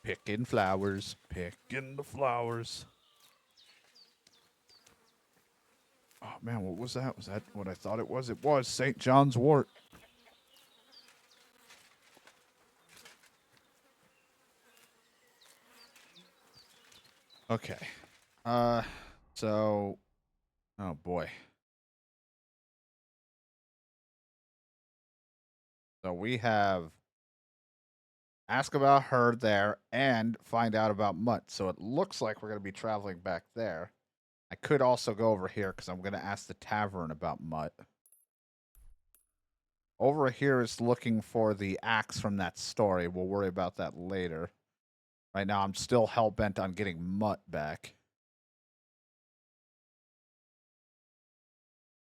Picking flowers. Picking the flowers. Oh, man, what was that? Was that what I thought it was? It was St. John's wort. Okay. So, oh boy. So we have ask about her there and find out about Mutt. So it looks like we're going to be traveling back there. I could also go over here because I'm going to ask the tavern about Mutt. Over here is looking for the axe from that story. We'll worry about that later. Right now, I'm still hell-bent on getting Mutt back.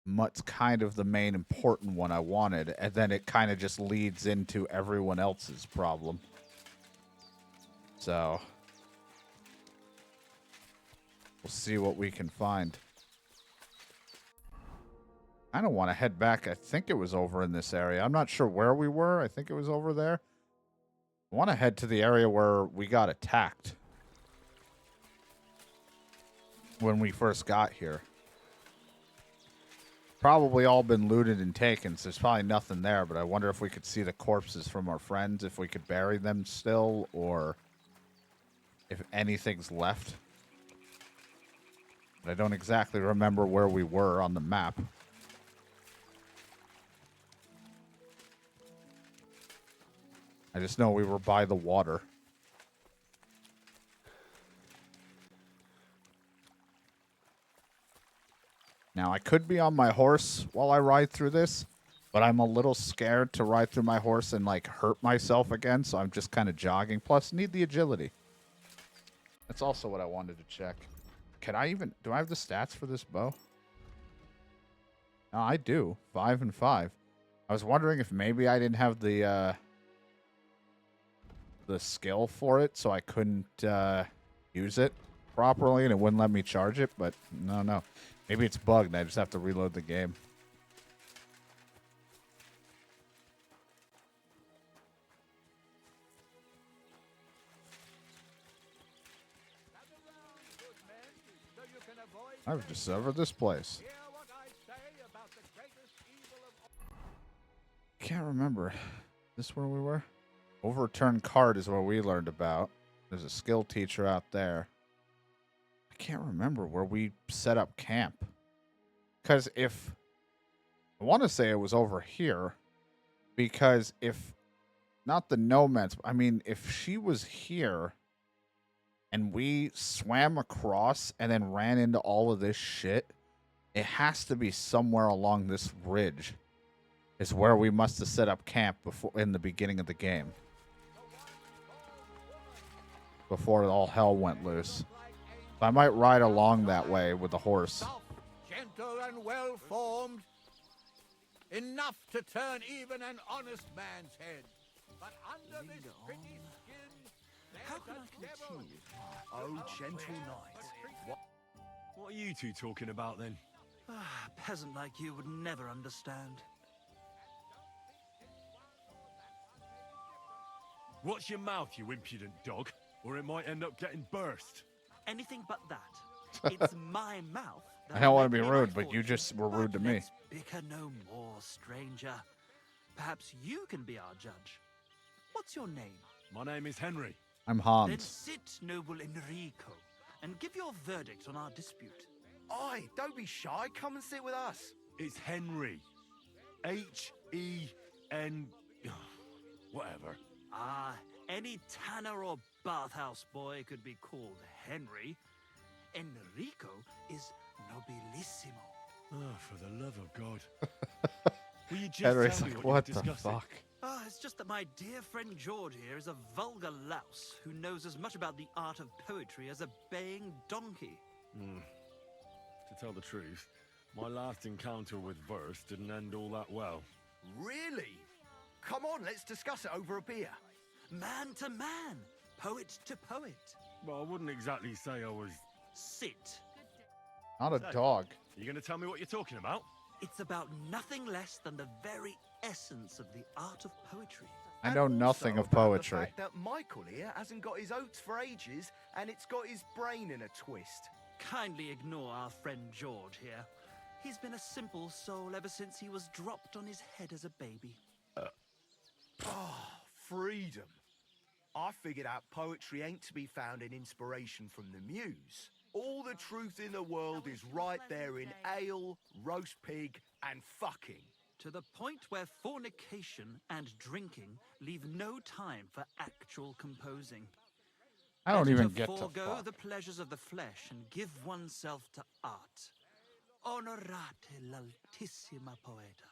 Mutt's kind of the main important one I wanted, and then it kind of just leads into everyone else's problem. So, we'll see what we can find. I don't want to head back. I think it was over in this area. I'm not sure where we were. I think it was over there. I want to head to the area where we got attacked when we first got here. Probably all been looted and taken, so there's probably nothing there, but I wonder if we could see the corpses from our friends, if we could bury them still, or if anything's left. But I don't exactly remember where we were on the map. I just know we were by the water. Now, I could be on my horse while I ride through this, but I'm a little scared to ride through my horse and, like, hurt myself again, so I'm just kind of jogging. Plus, need the agility. That's also what I wanted to check. Can I even... Do I have the stats for this bow? No, I do. 5 and 5. I was wondering if maybe I didn't have the skill for it, so I couldn't use it properly, and it wouldn't let me charge it, but no. Maybe it's bugged, and I just have to reload the game. I've discovered this place. Can't remember. Is this where we were? Overturned card is what we learned about. There's a skill teacher out there. I can't remember where we set up camp. Because if... I want to say it was over here. Because if... Not the nomads. I mean, if she was here... and we swam across and then ran into all of this shit, it has to be somewhere along this ridge. Is where we must have set up camp before in the beginning of the game. Before all hell went loose. I might ride along that way with the horse. Gentle and well-formed. Enough to turn even an honest man's head. But under this pretty skin, How can I continue? Oh, gentle knight. What are you two talking about then? A peasant like you would never understand. Watch your mouth, you impudent dog, or it might end up getting burst. Anything but that. It's my mouth. I don't want to be rude, but you just were rude to me. Let's bicker no more, stranger. Perhaps you can be our judge. What's your name? My name is Henry. I'm Then Hans. sit, noble Enrico, and give your verdict on our dispute. Oi, don't be shy. Come and sit with us. It's Henry. H-E-N... Whatever. Ah, any tanner or bathhouse boy could be called Henry. Enrico is nobilissimo. Oh, for the love of God. Will you just Henry's tell me like, what what you're the discussing? fuck? Ah, it's just that my dear friend George here is a vulgar louse who knows as much about the art of poetry as a baying donkey. To tell the truth, my last encounter with verse didn't end all that well. Really? Come on, let's discuss it over a beer. Man to man, poet to poet. Well, I wouldn't exactly say I was... Sit. Not a dog. Are you going to tell me what you're talking about? It's about nothing less than the very essence of the art of poetry. I And know also nothing of about poetry. The fact that Michael here hasn't got his oats for ages, and it's got his brain in a twist. Kindly ignore our friend George here. He's been a simple soul ever since he was dropped on his head as a baby. Freedom. I figured out poetry ain't to be found in inspiration from the muse. All the truth in the world is right there in ale, roast pig, and fucking. To the point where fornication and drinking leave no time for actual composing. I don't Better even to get to forego fuck. the pleasures of the flesh and give oneself to art. Honorate l'altissima poeta.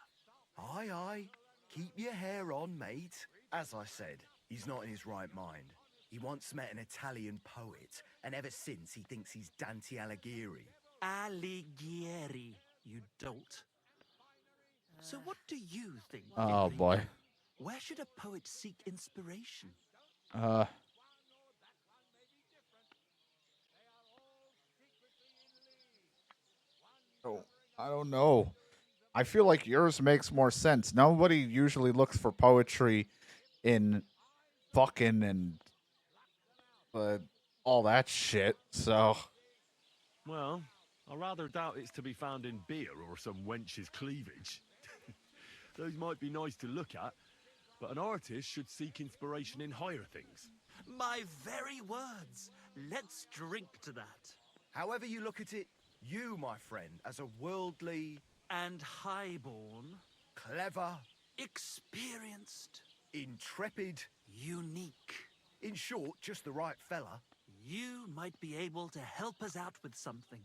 Aye, aye. Keep your hair on, mate. As I said, he's not in his right mind. He once met an Italian poet, and ever since he thinks he's Dante Alighieri. Alighieri, you dolt. So what do you think, Oh Enrico? boy. Where should a poet seek inspiration? Oh, I don't know. I feel like yours makes more sense. Nobody usually looks for poetry in fucking and all that shit. So Well, I rather doubt it's to be found in beer or some wench's cleavage. Those might be nice to look at, but an artist should seek inspiration in higher things. My very words. Let's drink to that. However you look at it, you, my friend, as a worldly, And highborn, clever, experienced, intrepid, unique. in short, just the right fella. You might be able to help us out with something.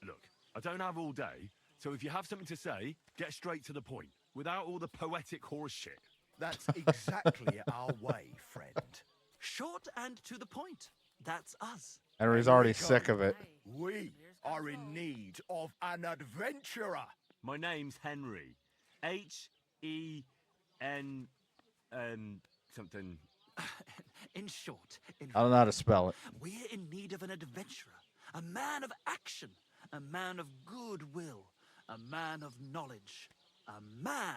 Look, I don't have all day, so if you have something to say, get straight to the point, without all the poetic horse shit. That's exactly our way, friend. Short and to the point. That's us. Henry's already Enrico. sick of it. We are in need of an adventurer. My name's Henry. H-E-N... something... In short, I don't know how to spell it. we're in need of an adventurer, a man of action, a man of goodwill, a man of knowledge, a man,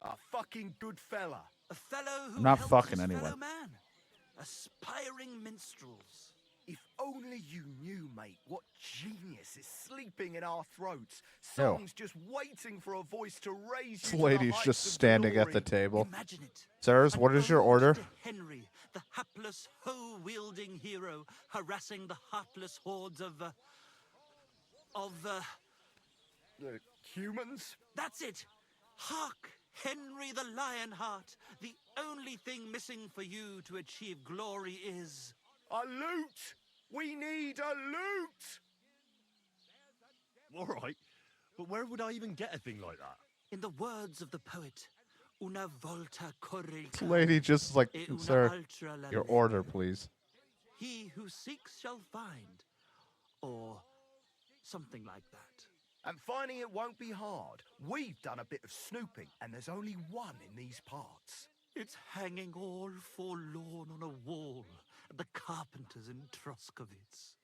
A fucking good fella. a fellow who I'm not helps fucking his anyone. fellow man, aspiring minstrels. If only you knew, mate, what genius is sleeping in our throats. Ew. Songs just waiting for a voice to raise This you to the lady's heights just of standing at the glory. table. Imagine it. Sirs, An what is your ode order? to Henry, the hapless, hoe-wielding hero, harassing the heartless hordes of The humans? That's it! Hark, Henry the Lionheart! The only thing missing for you to achieve glory is... A loot! We need a loot! All right, but where would I even get a thing like that? In the words of the poet, una volta corre This lady just like, e una sir, altra la your lente. order, please. He who seeks shall find. Or something like that. And finding it won't be hard. We've done a bit of snooping, and there's only one in these parts. It's hanging all forlorn on a wall at the carpenters in Troskowitz.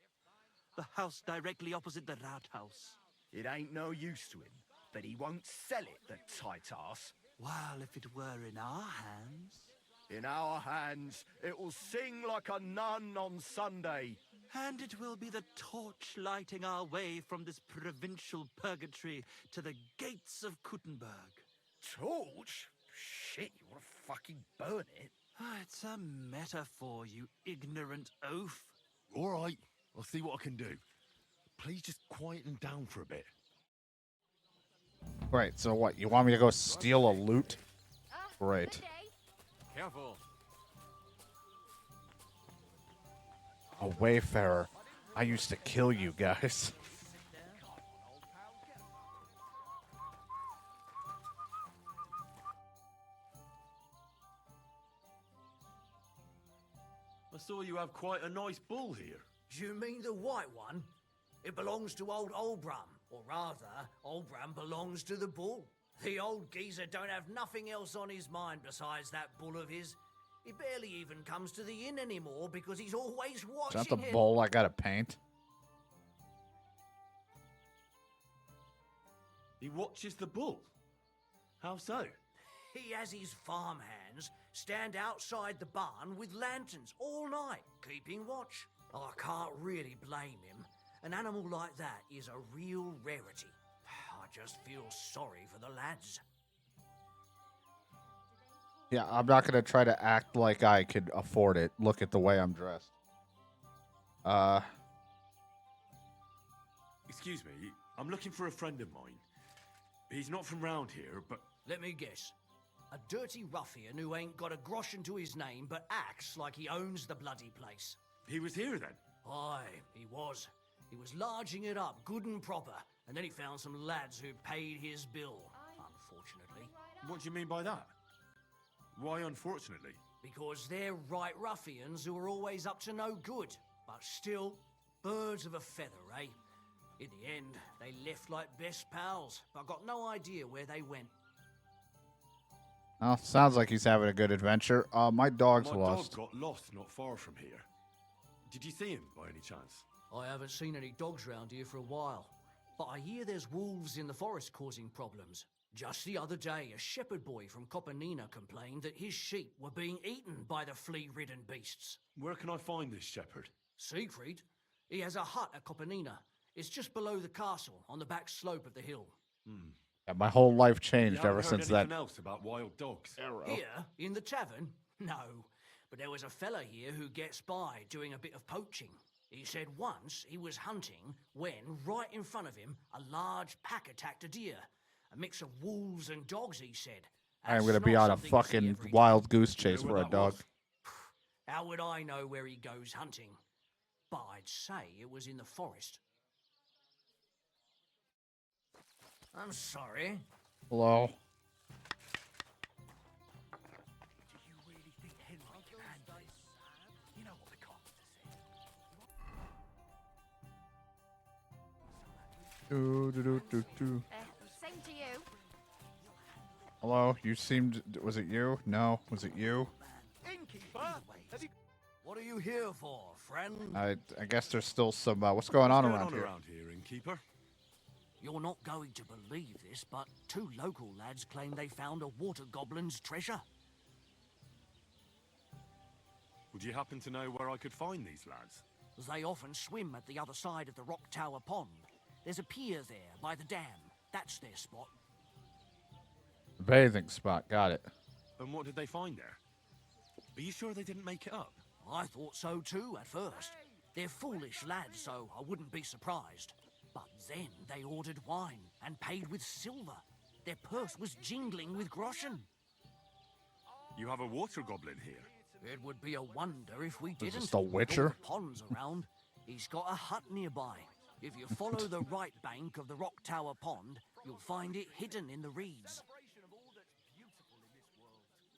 The house directly opposite the Rathaus. It ain't no use to him, but he won't sell it, the tight ass. While if it were in our hands... In our hands, it will sing like a nun on Sunday. And it will be the torch lighting our way from this provincial purgatory to the gates of Kuttenberg. Torch? Shit, you want to fucking burn it? It's a metaphor, you ignorant oaf. All right, I'll see what I can do. Please just quieten down for a bit. Right, so what? You want me to go steal a loot? Great. Careful. A wayfarer. I used to kill you guys. I saw you have quite a nice bull here. Do you mean the white one? It belongs to old Olbram, or rather, Olbram belongs to the bull. The old geezer don't have nothing else on his mind besides that bull of his. He barely even comes to the inn anymore because he's always Is watching that the him. bowl I gotta paint? He watches the bull. How so? He has his farmhands stand outside the barn with lanterns all night, keeping watch. I can't really blame him. An animal like that is a real rarity. I just feel sorry for the lads. Yeah, I'm not gonna try to act like I could afford it. Look at the way I'm dressed. Excuse me, I'm looking for a friend of mine. He's not from round here, but... Let me guess. A dirty ruffian who ain't got a groschen to his name but acts like he owns the bloody place. He was here then? Aye, he was. He was larging it up good and proper, and then he found some lads who paid his bill, unfortunately. What do you mean by that? Why unfortunately? Because they're right ruffians who are always up to no good. But still, birds of a feather, eh? In the end, they left like best pals, but got no idea where they went. Well, sounds like he's having a good adventure. My dog's My lost. dog got lost not far from here. Did you see him by any chance? I haven't seen any dogs round here for a while, but I hear there's wolves in the forest causing problems. Just the other day, a shepherd boy from Copenina complained that his sheep were being eaten by the flea-ridden beasts. Where can I find this shepherd? Siegfried? He has a hut at Copenina. It's just below the castle, on the back slope of the hill. Yeah, my whole life changed You haven't ever heard since that. anything else about wild dogs? Here, in the tavern? No. But there was a fella here who gets by doing a bit of poaching. He said once he was hunting when, right in front of him, a large pack attacked a deer. A mix of wolves and dogs, he said. I'm That's gonna be not on a something you see fucking every day. wild goose You know chase where for a that dog. was? How would I know where he goes hunting? But I'd say it was in the forest. I'm sorry. Hello. Do you really think Henry can handle it? You know what the carpenter said. Do, do, do, do, do. Same to you. Hello. You seemed. Was it you? No. Was it you? Innkeeper, have you... What are you here for, friend? I guess there's still some. What's going on around here? around here, innkeeper? You're not going to believe this, but 2 local lads claim they found a water goblin's treasure. Would you happen to know where I could find these lads? They often swim at the other side of the Rock Tower Pond. There's a pier there by the dam. That's their spot. Bathing spot. Got it. And what did they find there? Are you sure they didn't make it up? I thought so too at first. They're foolish lads, so I wouldn't be surprised. But then they ordered wine and paid with silver. Their purse was jingling with groschen. You have a water goblin here. It would be a wonder if we didn't. this the With all Witcher? the ponds around. He's got a hut nearby. If you follow the right bank of the Rock Tower Pond, you'll find it hidden in the reeds.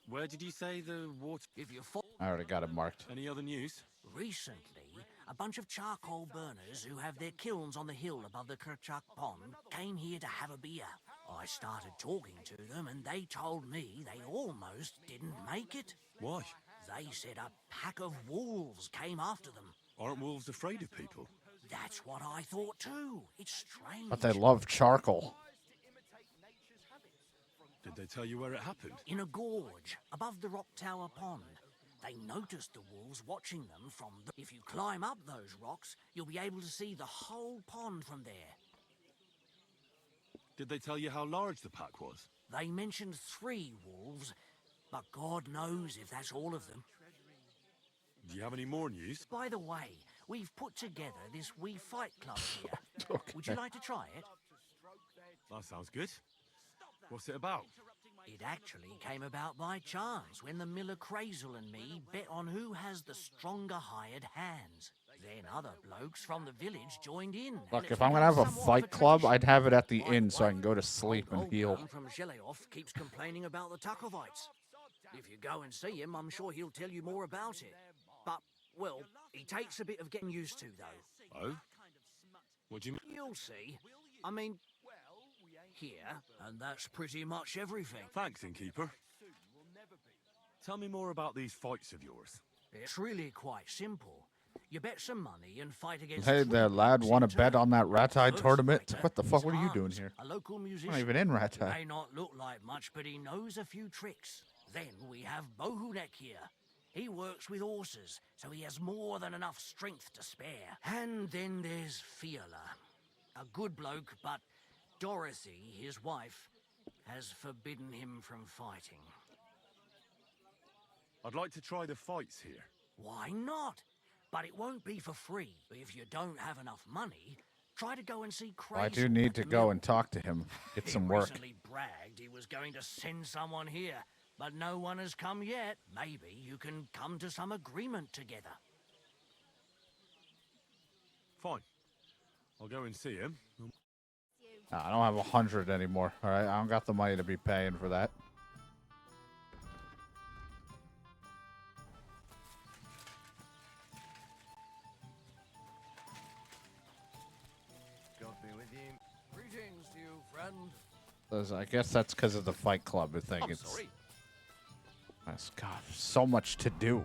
Where did you say the water... If you follow I already got it marked. Any other news? recently, a bunch of charcoal burners who have their kilns on the hill above the Kerchak Pond came here to have a beer. I started talking to them and they told me they almost didn't make it. Why? They said a pack of wolves came after them. Aren't wolves afraid of people? That's what I thought too. It's strange. But they love charcoal. Did they tell you where it happened? In a gorge above the Rock Tower Pond. They noticed the wolves watching them from the... If you climb up those rocks, you'll be able to see the whole pond from there. Did they tell you how large the pack was? They mentioned 3 wolves, but God knows if that's all of them. Do you have any more news? By the way, we've put together this wee fight club here. Would you like to try it? That sounds good. What's it about? It actually came about by chance when the Miller Crazel and me bet on who has the stronger hired hands. Then other blokes from the village joined in. and Look, it's if I'm gonna have become a somewhat fight of a club, tradition. I'd have it at the Like inn so I one, can go to sleep and old heal. Brown from Zheleoff keeps complaining about the Takovites. If you go and see him, I'm sure he'll tell you more about it. But, well, he takes a bit of getting used to, though. Oh? What do you mean? You'll see. I mean, here, and that's pretty much everything. Thanks, innkeeper. Tell me more about these fights of yours. It's really quite simple. You bet some money and fight against. Hey there, 3 lad. blokes Want in to bet turn. on that Rat-Eye First tournament? fighter What the fuck? is What are you doing Hans, here? A local I'm musician. not even in He Rat-Eye. may not look like much, but he knows a few tricks. Then we have Bohunek here. He works with horses, so he has more than enough strength to spare. And then there's Fiala. A good bloke, but Dorothy, his wife, has forbidden him from fighting. I'd like to try the fights here. Why not? But it won't be for free. If you don't have enough money, try to go and see Crazy. I do need to go and talk to him, get some work. He recently bragged he was going to send someone here, but no one has come yet. Maybe you can come to some agreement together. Fine. I'll go and see him. Nah, I don't have 100 anymore. All right, I don't got the money to be paying for that. God be with you. Greetings to you, friend. I guess that's because of the Fight Club thing. I'm It's sorry. God, so much to do.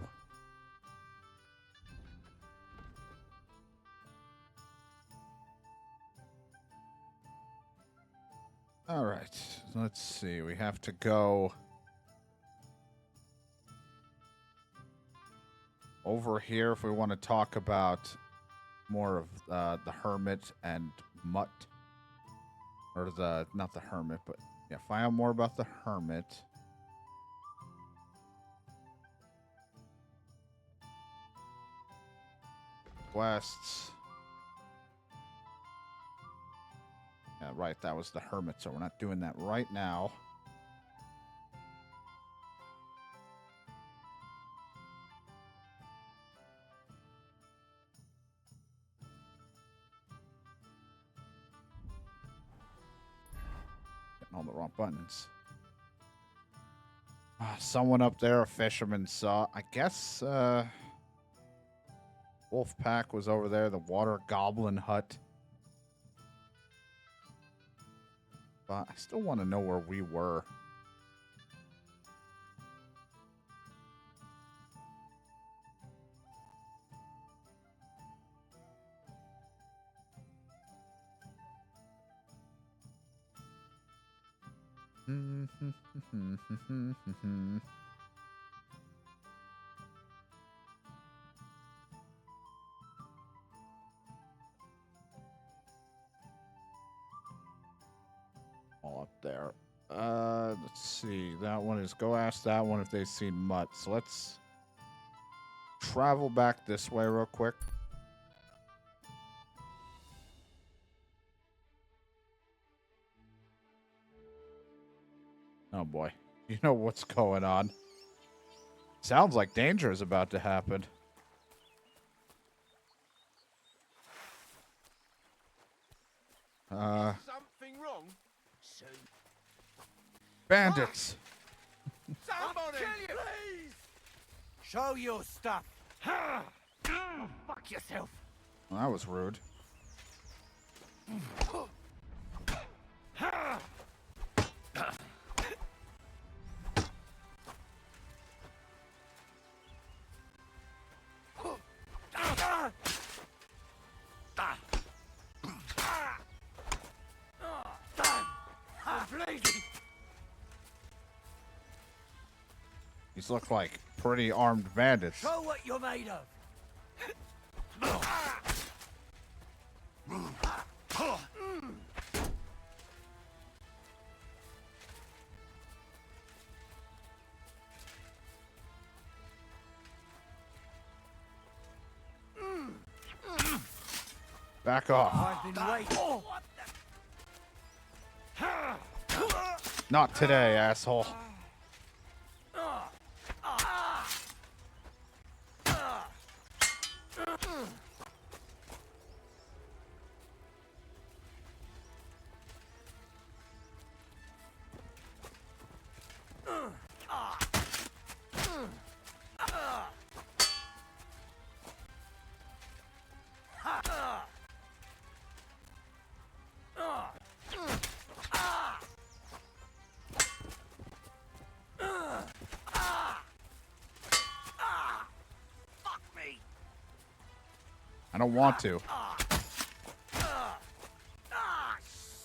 All right, let's see. We have to go over here if we want to talk about more of the Hermit and Mutt. Or not the Hermit, but yeah, find out more about the Hermit. Quests. Yeah, right, that was the Hermit, so we're not doing that right now. Hitting all the wrong buttons. Someone up there, a fisherman, saw. I guess Wolfpack was over there, the water goblin hut. But I still want to know where we were. All up there. Let's see. That one is go ask that one if they've seen Mutt. So let's travel back this way real quick. Oh boy. You know what's going on. Sounds like danger is about to happen. Something wrong? Bandits. Somebody, please! Show your stuff. Fuck yourself. Well, that was rude. These look like pretty armed bandits. Show what you're made of. Back off. I've been waiting. Not today, asshole. I don't want to.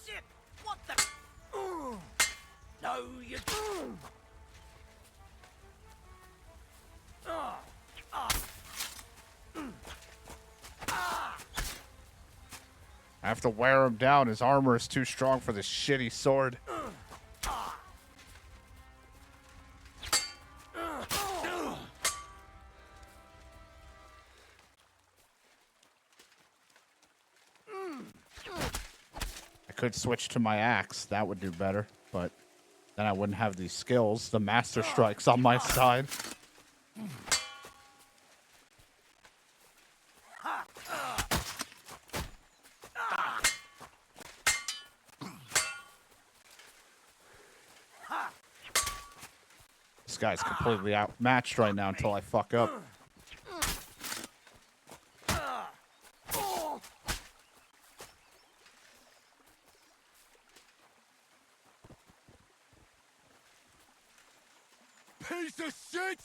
Shit! What the? No, you. I have to wear him down. His armor is too strong for this shitty sword. I could switch to my axe. That would do better, but then I wouldn't have these skills. The Master Strike's on my side. This guy's completely outmatched right now until I fuck up. Piece of shit!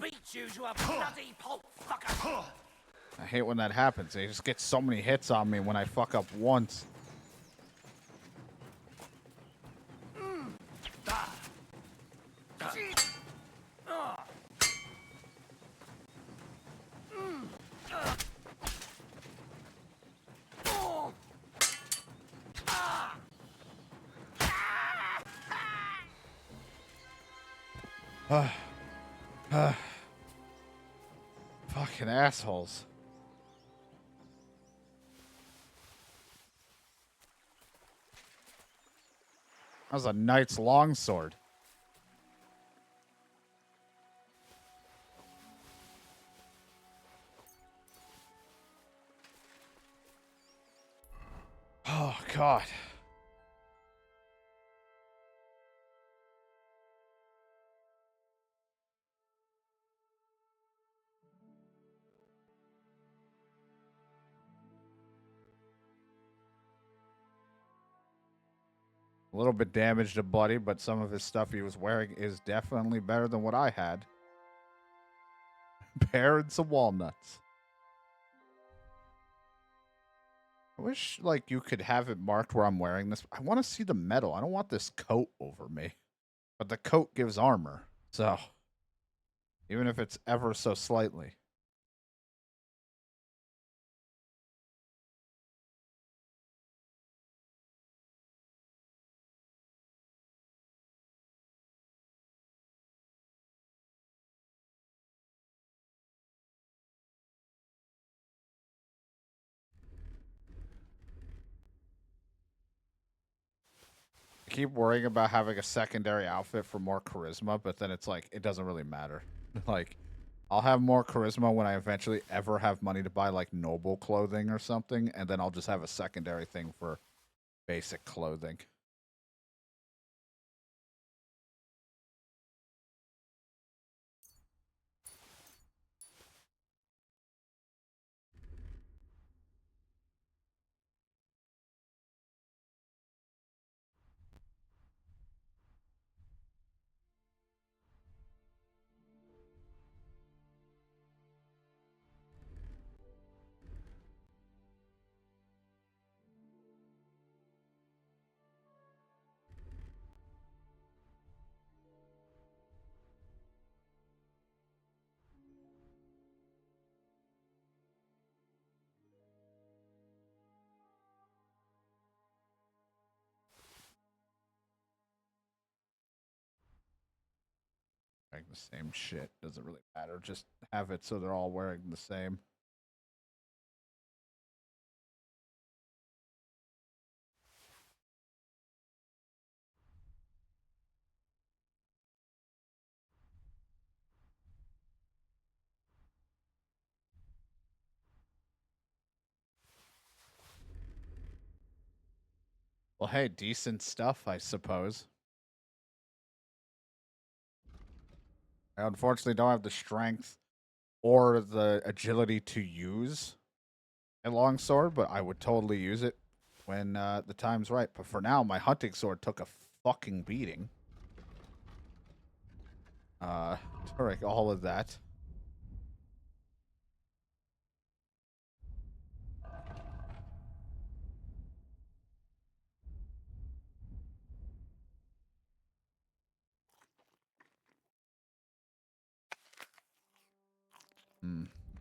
Beat you to a bloody pulp, fucker! I hate when that happens. They just get so many hits on me when I fuck up once. Fucking assholes. That was a knight's longsword. Oh, God. A little bit damaged to Buddy, but some of his stuff he was wearing is definitely better than what I had. Pear and some walnuts. I wish, like, you could have it marked where I'm wearing this. I want to see the metal. I don't want this coat over me. But the coat gives armor. So, even if it's ever so slightly. I keep worrying about having a secondary outfit for more charisma, but then it's like, it doesn't really matter. Like, I'll have more charisma when I eventually ever have money to buy, like, noble clothing or something, and then I'll just have a secondary thing for basic clothing. Wearing the same shit doesn't really matter. Just have it so they're all wearing the same. Well, hey, decent stuff, I suppose. I unfortunately don't have the strength or the agility to use a long sword, but I would totally use it when the time's right. But for now, my hunting sword took a fucking beating. During all of that.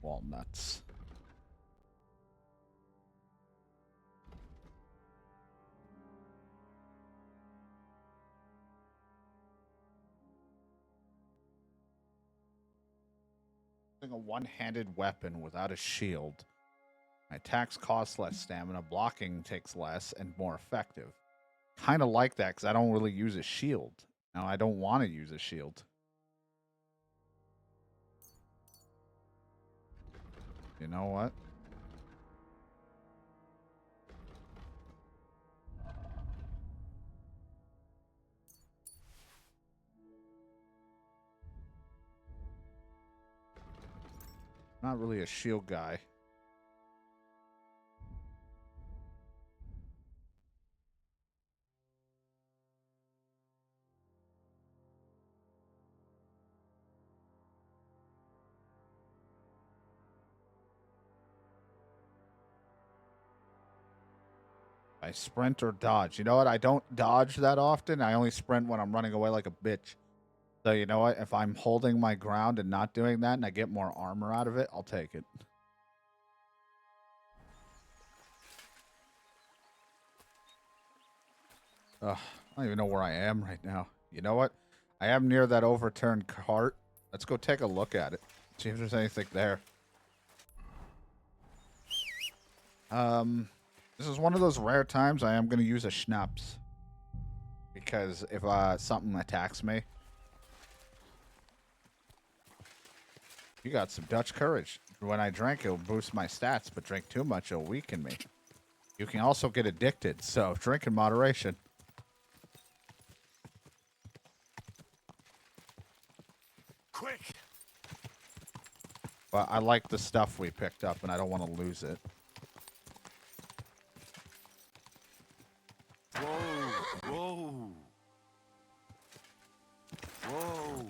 Walnuts. Using a one-handed weapon without a shield. My attacks cost less stamina, blocking takes less, and more effective. Kind of like that because I don't really use a shield. Now, I don't want to use a shield. You know what? Not really a shield guy. I sprint or dodge. You know what? I don't dodge that often. I only sprint when I'm running away like a bitch. So you know what? If I'm holding my ground and not doing that and I get more armor out of it, I'll take it. Ugh, I don't even know where I am right now. You know what? I am near that overturned cart. Let's go take a look at it. See if there's anything there. This is one of those rare times I am going to use a schnapps. Because if something attacks me. You got some Dutch courage. When I drink, it'll boost my stats, but drink too much, it'll weaken me. You can also get addicted, so drink in moderation. Quick! But I like the stuff we picked up, and I don't want to lose it. Whoa! Whoa! Whoa!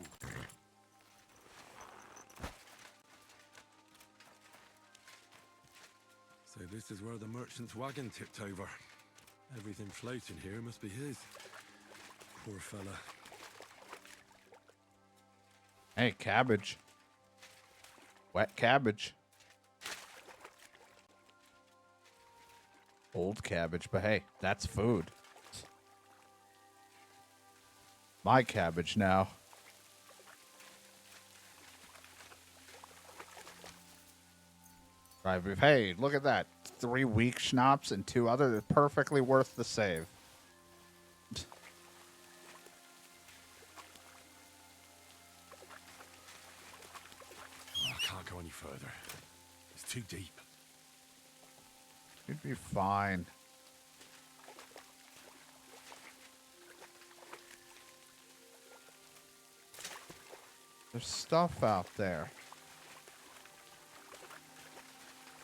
So this is where the merchant's wagon tipped over. Everything floating here must be his. Poor fella. Hey, cabbage. Wet cabbage. Old cabbage, but hey, that's food. My cabbage now. Right, but hey, look at that. 3 weak schnapps and 2 other. They're perfectly worth the save. I can't go any further. It's too deep. You'd be fine. There's stuff out there.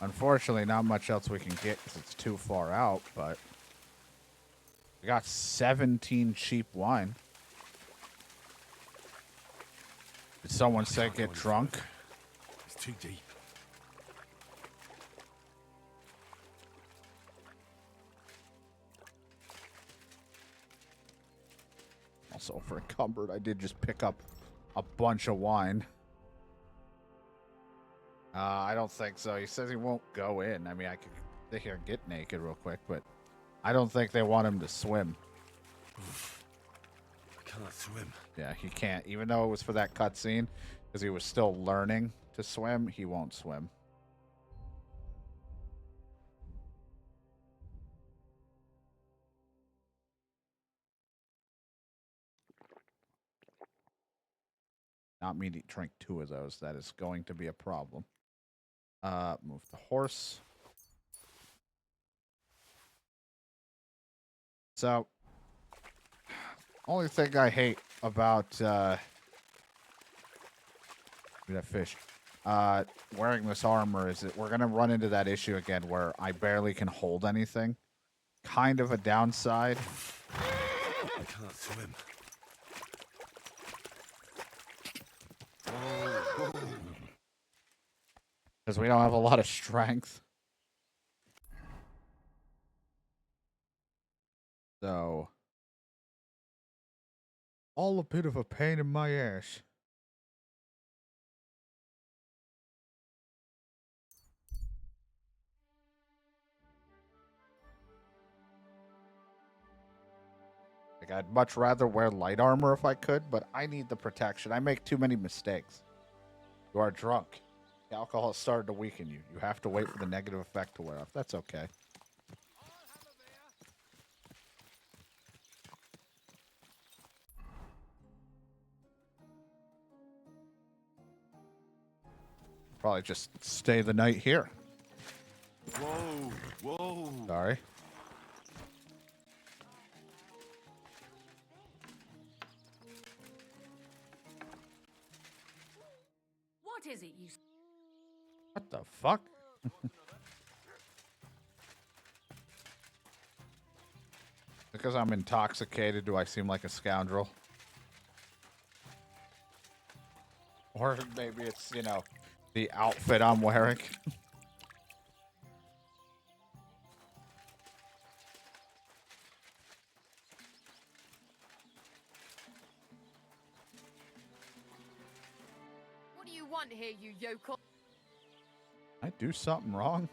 Unfortunately, not much else we can get because it's too far out, but we got 17 cheap wine. Did someone say get drunk? It's too deep. Also, for encumbered, I did just pick up a bunch of wine. I don't think so. He says he won't go in. I mean, I could sit here and get naked real quick, but I don't think they want him to swim. I cannot swim. Yeah, he can't. Even though it was for that cutscene, because he was still learning to swim, he won't swim. Not me to drink 2 of those. That is going to be a problem. Move the horse. So, only thing I hate about that fish. wearing this armor is that we're gonna run into that issue again where I barely can hold anything. Kind of a downside. I can't swim. Because we don't have a lot of strength. So, all a bit of a pain in my ass. Like, I'd much rather wear light armor if I could, but I need the protection. I make too many mistakes. You are drunk. The alcohol has started to weaken you. You have to wait for the negative effect to wear off. That's okay. Probably just stay the night here. Whoa, whoa. Sorry. What is it you... What the fuck? Because I'm intoxicated, do I seem like a scoundrel? Or maybe it's, you know, the outfit I'm wearing. What do you want here, you yokel? I do something wrong?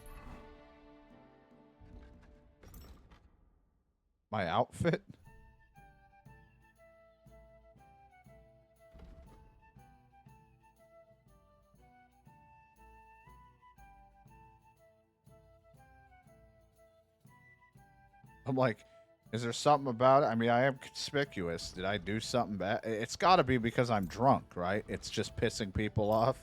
My outfit? I'm like, is there something about it? I mean, I am conspicuous. Did I do something bad? It's got to be because I'm drunk, right? It's just pissing people off.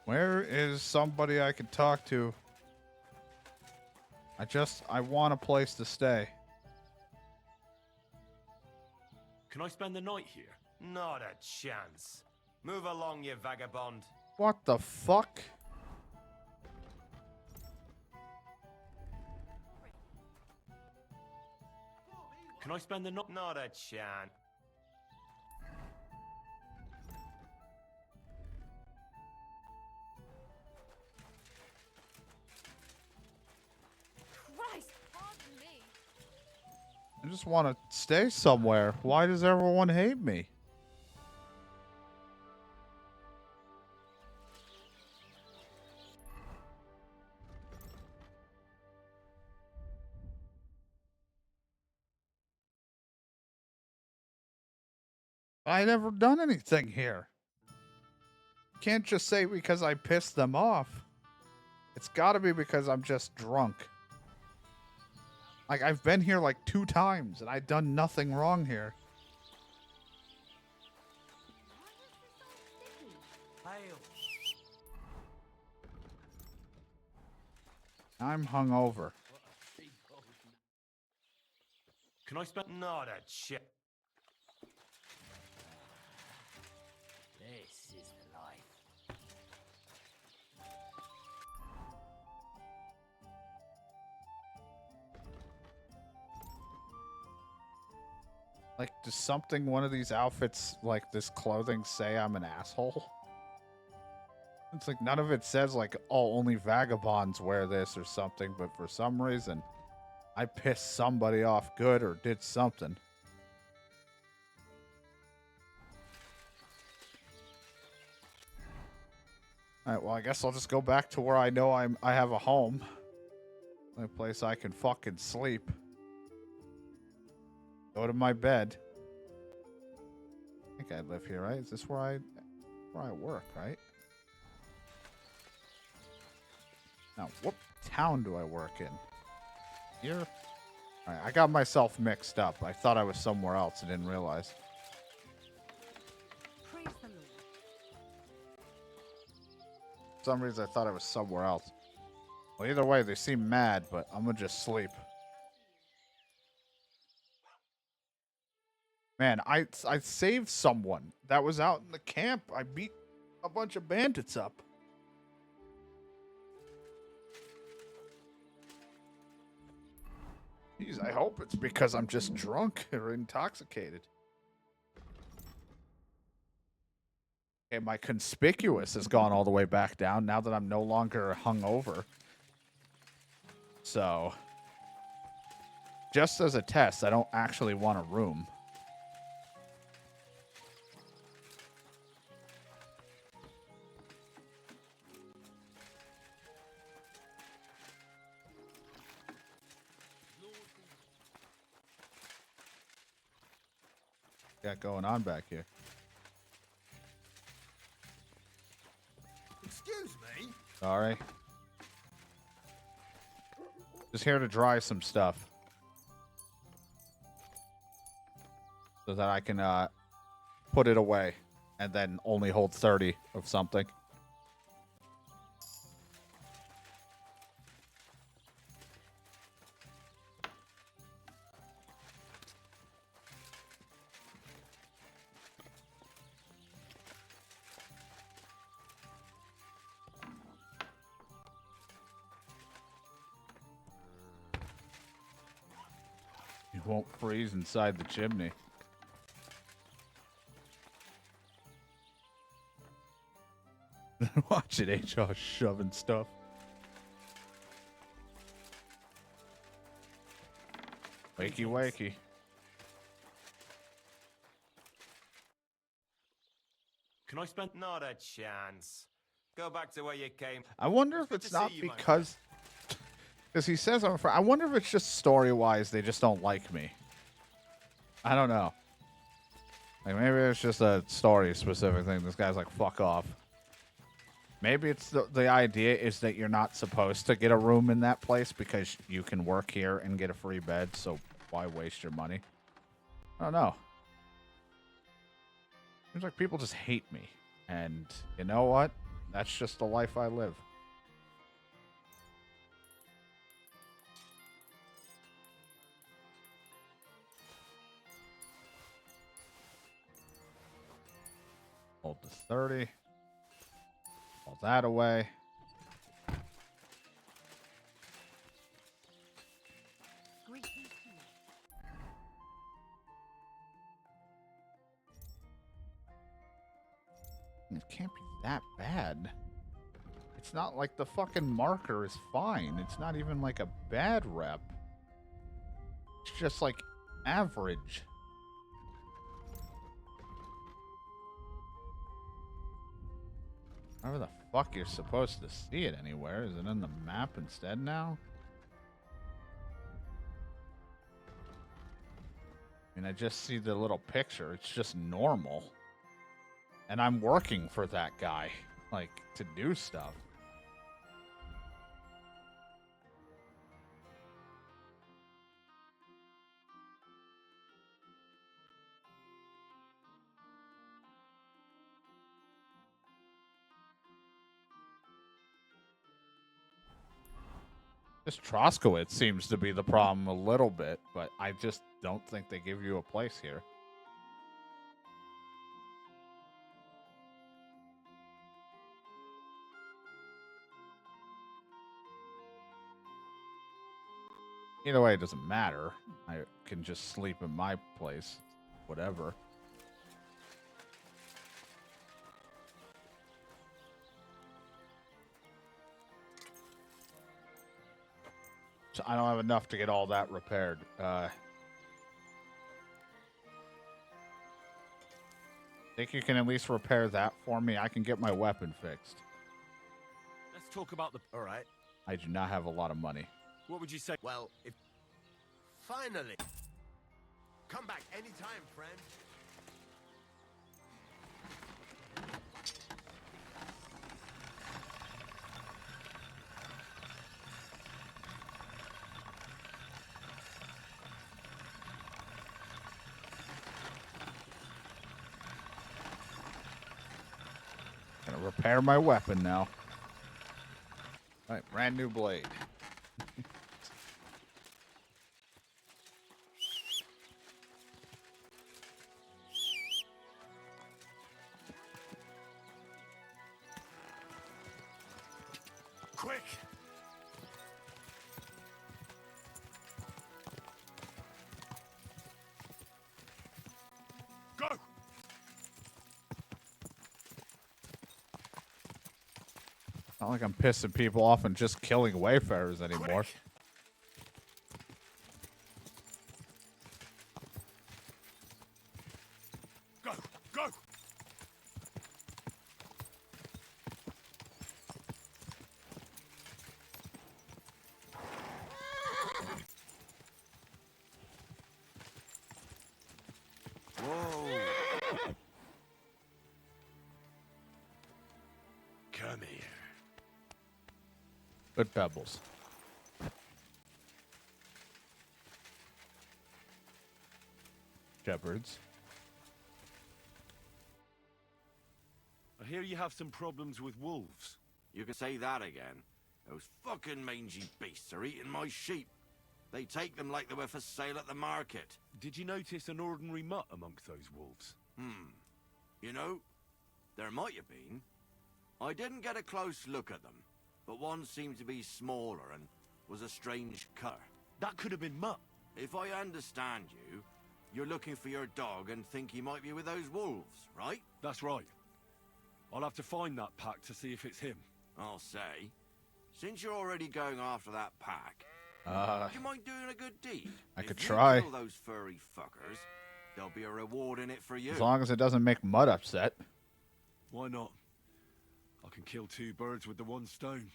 Where is somebody I can talk to? I want a place to stay. Can I spend the night here? Not a chance. Move along, you vagabond. What the fuck? Can I spend the night? Not a chance. Christ, pardon me. I just want to stay somewhere. Why does everyone hate me? I never done anything here. Can't just say because I pissed them off. It's got to be because I'm just drunk. Like, I've been here like 2 times and I've done nothing wrong here. Hail. I'm hungover. Can I spend? Not a chance. This is the life. Like, does something, one of these outfits, like this clothing, say I'm an asshole? It's like none of it says like, oh, only vagabonds wear this or something, but for some reason, I pissed somebody off good or did something. All right, well, I guess I'll just go back to where I know I have a home. A place I can fucking sleep. Go to my bed. I think I live here, right? Is this where I work, right? Now, what town do I work in? Here? All right, I got myself mixed up. I thought I was somewhere else. I didn't realize. Praise the Lord. For some reason, I thought I was somewhere else. Well, either way, they seem mad, but I'm gonna just sleep. Man, I saved someone that was out in the camp. I beat a bunch of bandits up. Jeez, I hope it's because I'm just drunk or intoxicated. Okay, my conspicuous has gone all the way back down now that I'm no longer hungover. So, just as a test, I don't actually want a room. Got going on back here? Excuse me? Sorry. Just here to dry some stuff. So that I can put it away and then only hold 30 of something. You won't freeze inside the chimney. Watch it, HR shoving stuff. Wakey, wakey. Can I spend? Not a chance. Go back to where you came. I wonder if Good it's to not see you, my because he says I'm a friend. I wonder if it's just story-wise they just don't like me. I don't know. Like maybe it's just a story-specific thing. This guy's like, fuck off. Maybe it's the idea is that you're not supposed to get a room in that place because you can work here and get a free bed, so why waste your money? I don't know. Seems like people just hate me. And you know what? That's just the life I live. Hold the 30. All that away. Greetings to you. It can't be that bad. It's not like the fucking marker is fine. It's not even like a bad rep. It's just like average. Wherever the fuck you're supposed to see it anywhere. Is it in the map instead now? I mean, I just see the little picture. It's just normal. And I'm working for that guy, like, to do stuff. This Troskowitz seems to be the problem a little bit, but I just don't think they give you a place here. Either way, it doesn't matter. I can just sleep in my place. Whatever. So I don't have enough to get all that repaired. Think you can at least repair that for me? I can get my weapon fixed. Let's talk about the. All right. I do not have a lot of money. What would you say? Well, if finally, come back anytime, friend. repair my weapon now. All right, brand new blade. Quick! Go! Not like I'm pissing people off and just killing wayfarers anymore. Quick. Go! Go! Whoa! Come here. Good pebbles. Shepherds. I hear you have some problems with wolves. You can say that again. Those fucking mangy beasts are eating my sheep. They take them like they were for sale at the market. Did you notice an ordinary mutt amongst those wolves? You know, there might have been. I didn't get a close look at them, but one seemed to be smaller and was a strange cut. That could have been Mutt. If I understand you, you're looking for your dog and think he might be with those wolves, right? That's right. I'll have to find that pack to see if it's him. I'll say. Since you're already going after that pack, do you mind doing a good deed? I could If you try. kill those furry fuckers, there'll be a reward in it for you. As long as it doesn't make Mud upset. Why not? I can kill two birds with the one stone.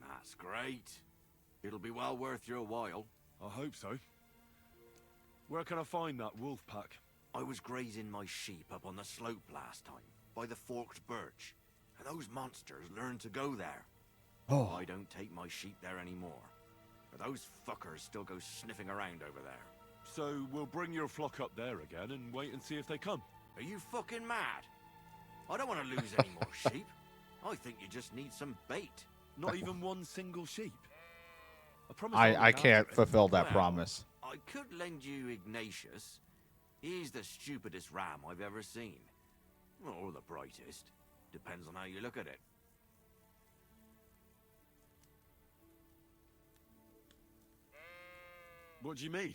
That's great. It'll be well worth your while. I hope so. Where can I find that wolf pack? I was grazing my sheep up on the slope last time, by the forked birch, and those monsters learned to go there. Oh. I don't take my sheep there anymore, but those fuckers still go sniffing around over there. So we'll bring your flock up there again and wait and see if they come. Are you fucking mad? I don't want to lose any more sheep. I think you just need some bait. Not even one single sheep. I promise I'll I look can't after it. fulfill that Well, promise. I could lend you Ignatius. He's the stupidest ram I've ever seen. Or the brightest. Depends on how you look at it. What do you mean?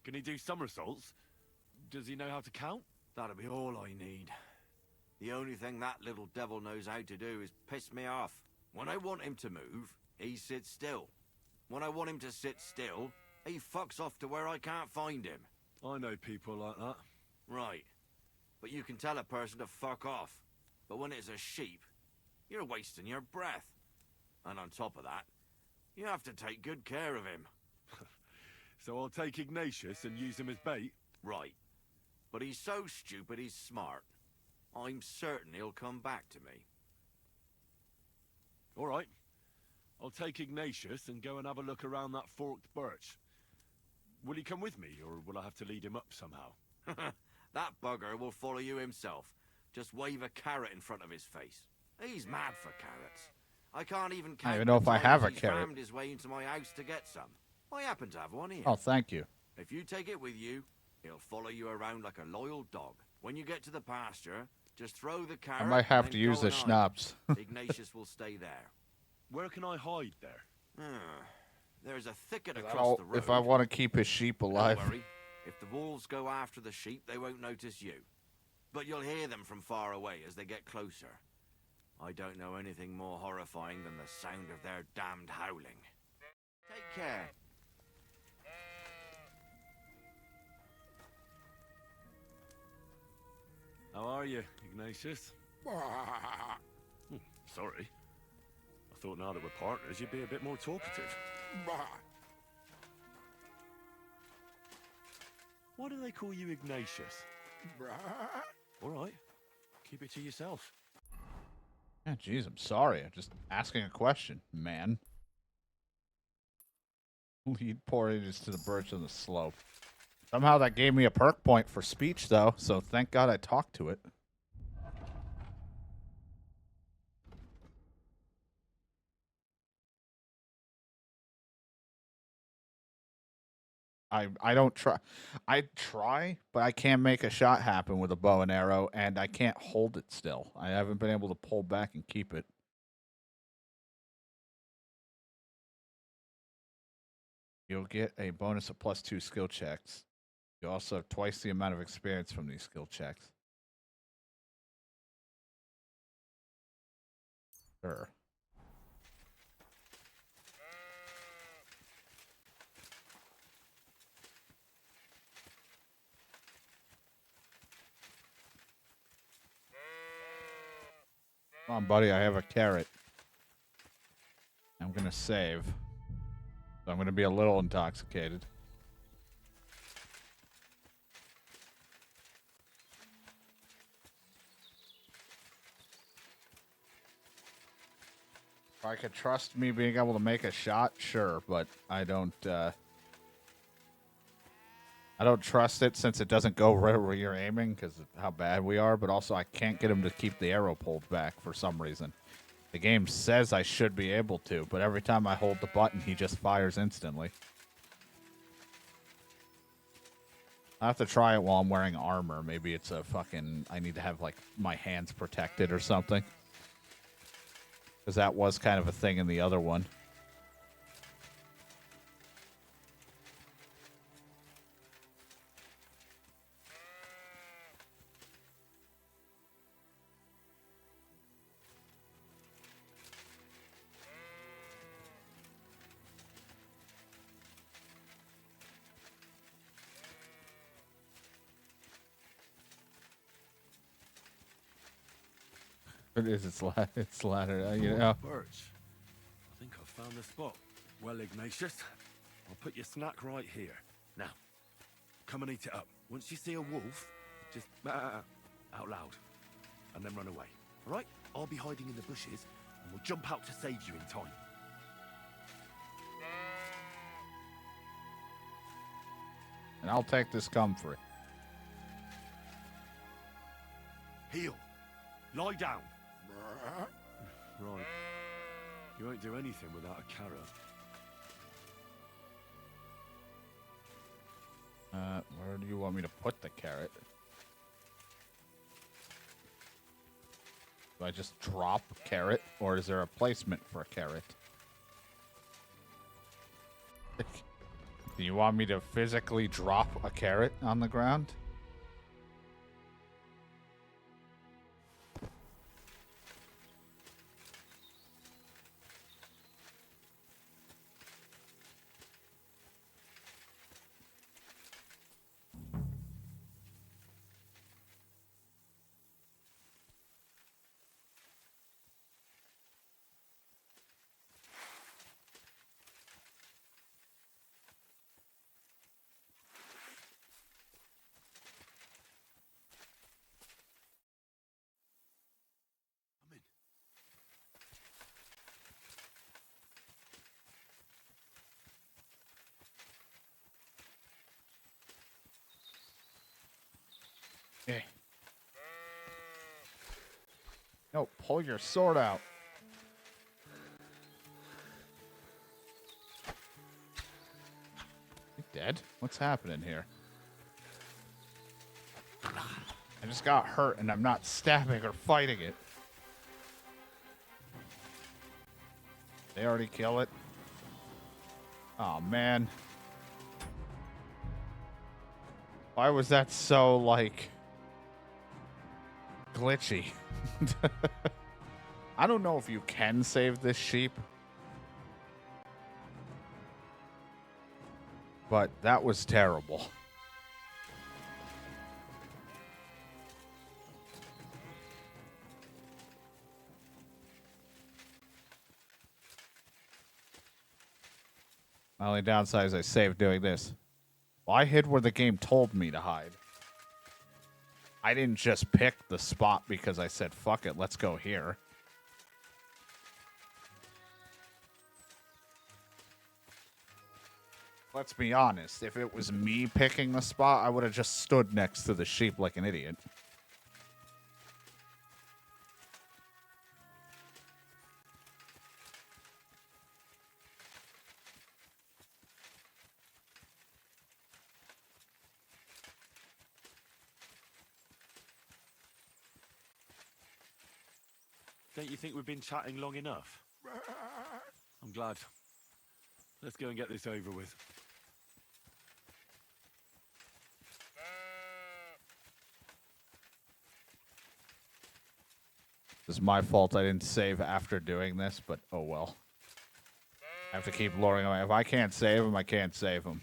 Can he do somersaults? Does he know how to count? That'll be all I need. The only thing that little devil knows how to do is piss me off. When I want him to move, he sits still. When I want him to sit still, he fucks off to where I can't find him. I know people like that. Right. But you can tell a person to fuck off. But when it's a sheep, you're wasting your breath. And on top of that, you have to take good care of him. So I'll take Ignatius and use him as bait? Right. But he's so stupid he's smart. I'm certain he'll come back to me. All right. I'll take Ignatius and go and have a look around that forked birch. Will he come with me, or will I have to lead him up somehow? That bugger will follow you himself. Just wave a carrot in front of his face. He's mad for carrots. I can't even count even know the if I times have a he's carrot. rammed his way into my house to get some. I happen to have one here. Oh, thank you. If you take it with you, he'll follow you around like a loyal dog. When you get to the pasture, just throw the carrot. I might have and to then use go the and hide. schnapps. Ignatius will stay there. Where can I hide there? There's a thicket across the road. If I want to keep his sheep alive. Don't worry. If the wolves go after the sheep, they won't notice you. But you'll hear them from far away as they get closer. I don't know anything more horrifying than the sound of their damned howling. Take care. How are you, Ignatius? Sorry. I thought now that we're partners, you'd be a bit more talkative. Why do they call you Ignatius? All right. Keep it to yourself. Yeah, jeez, I'm sorry. I'm just asking a question, man. Lead portages to the birch on the slope. Somehow that gave me a perk point for speech, though, so thank God I talked to it. I don't try. I try, but I can't make a shot happen with a bow and arrow, and I can't hold it still. I haven't been able to pull back and keep it. You'll get a bonus of +2 skill checks. You also have twice the amount of experience from these skill checks. Sure. Come on, buddy. I have a carrot. I'm going to save. So I'm going to be a little intoxicated. If I could trust me being able to make a shot, sure, but I don't trust it since it doesn't go right where you're aiming because of how bad we are, but also I can't get him to keep the arrow pulled back for some reason. The game says I should be able to, but every time I hold the button, he just fires instantly. I have to try it while I'm wearing armor. Maybe it's a fucking... I need to have, like, my hands protected or something. Because that was kind of a thing in the other one. It is. It's ladder. You know. Birch, I think I've found the spot. Well, Ignatius, I'll put your snack right here. Now, come and eat it up. Once you see a wolf, just out loud, and then run away. All right? I'll be hiding in the bushes, and we'll jump out to save you in time. And I'll take this comfrey. Heel. Lie down. Right. You won't do anything without a carrot. Where do you want me to put the carrot? Do I just drop a carrot, or is there a placement for a carrot? Do you want me to physically drop a carrot on the ground? Okay. No, pull your sword out. You dead? What's happening here? I just got hurt and I'm not stabbing or fighting it. They already kill it? Oh, man. Why was that so, like, glitchy? I don't know if you can save this sheep. But that was terrible. My only downside is I saved doing this. Well, I hid where the game told me to hide. I didn't just pick the spot because I said, fuck it, let's go here. Let's be honest. If it was me picking the spot, I would have just stood next to the sheep like an idiot. Don't you think we've been chatting long enough? I'm glad. Let's go and get this over with. It's my fault I didn't save after doing this, but oh well. I have to keep luring him. If I can't save him, I can't save him.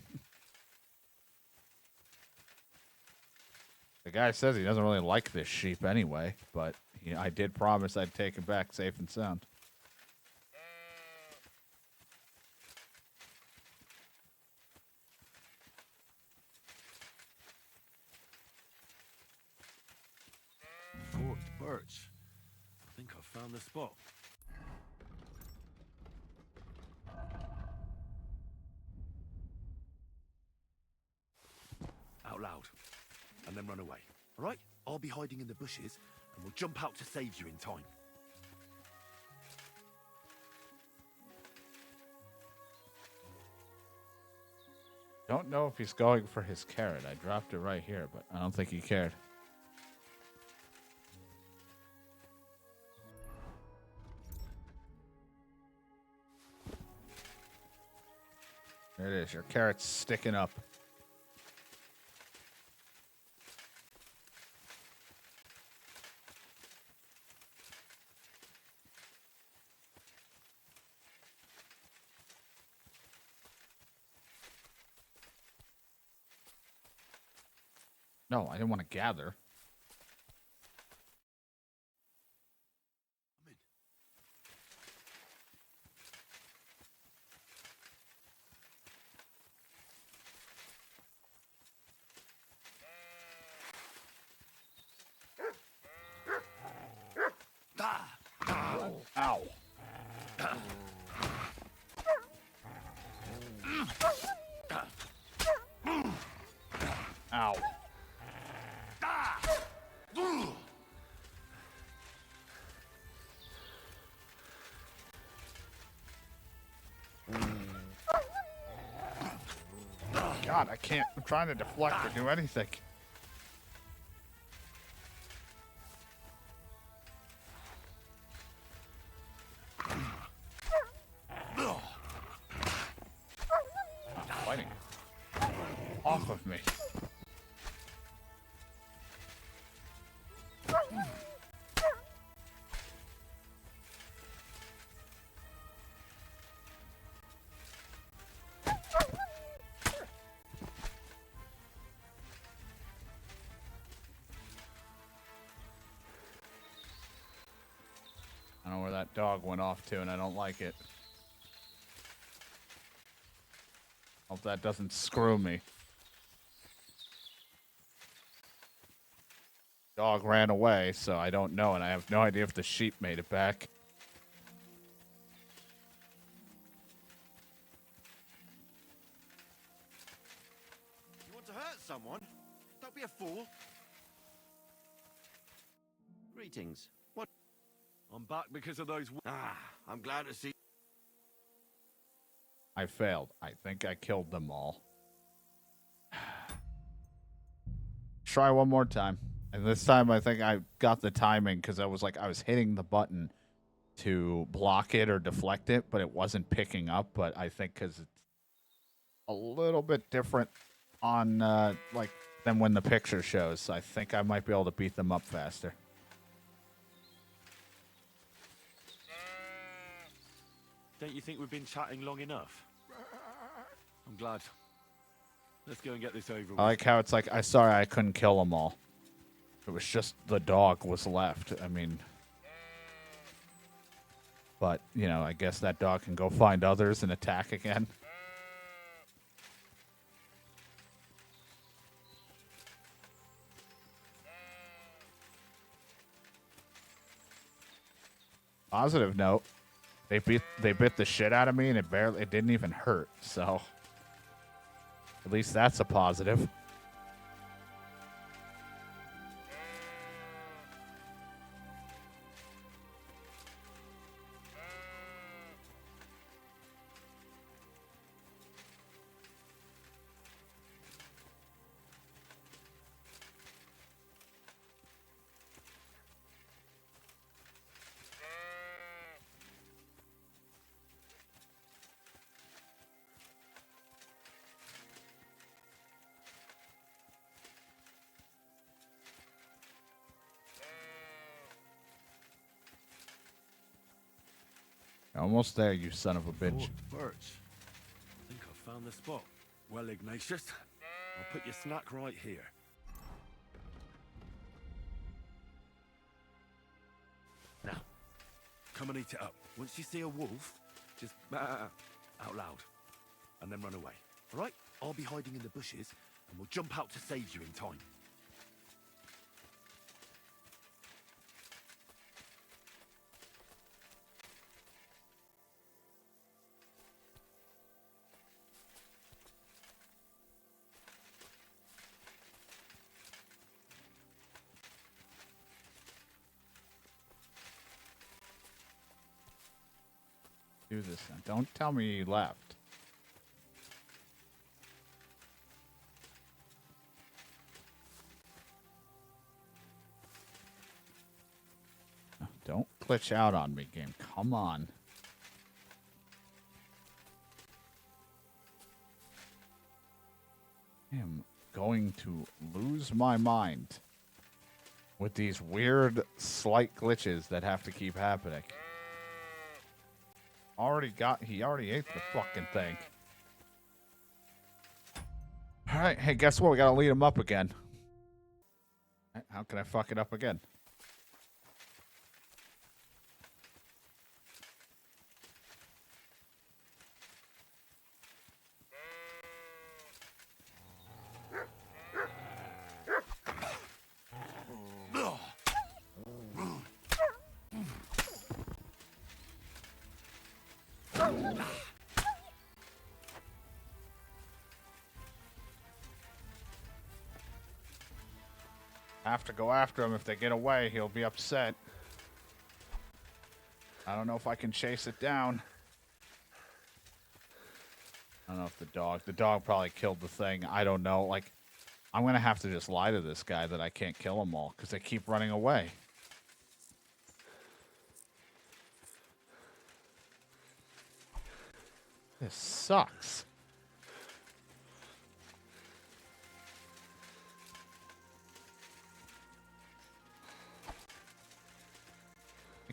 The guy says he doesn't really like this sheep anyway, but I did promise I'd take it back safe and sound. Forked birch. I think I've found the spot. Out loud. And then run away. All right? I'll be hiding in the bushes, and we'll jump out to save you in time. Don't know if he's going for his carrot. I dropped it right here, but I don't think he cared. There it is. Your carrot's sticking up. No, I didn't want to gather. Ow. Ow. God, I can't. I'm trying to deflect or do anything. Stop fighting. Off of me. I don't know where that dog went off to, and I don't like it. Hope that doesn't screw me. Dog ran away, so I don't know, and I have no idea if the sheep made it back. You want to hurt someone? Don't be a fool. Greetings. What? I'm back because of those... I'm glad to see... I failed. I think I killed them all. Try one more time. And this time I think I got the timing because I was hitting the button to block it or deflect it, but it wasn't picking up. But I think because it's a little bit different on than when the picture shows. I think I might be able to beat them up faster. Don't you think we've been chatting long enough? I'm glad. Let's go and get this over with. I like how it's like, sorry I couldn't kill them all. It was just the dog was left. I mean, but, I guess that dog can go find others and attack again. Positive note. They bit the shit out of me, and it didn't even hurt. So at least that's a positive. Almost there, you son of a bitch. Oh, birch. I think I found the spot. Well, Ignatius, I'll put your snack right here. Now, come and eat it up. Once you see a wolf, just out loud, and then run away. All right? I'll be hiding in the bushes, and we'll jump out to save you in time. Do this then. Don't tell me you left. Don't glitch out on me, game. Come on. I am going to lose my mind with these weird, slight glitches that have to keep happening. He already ate the fucking thing. All right, hey, guess what? We gotta lead him up again. How can I fuck it up again? Have to go after him. If they get away, he'll be upset. I don't know if I can chase it down. I don't know if the dog probably killed the thing. I don't know. Like, I'm going to have to just lie to this guy that I can't kill them all because they keep running away. This sucks.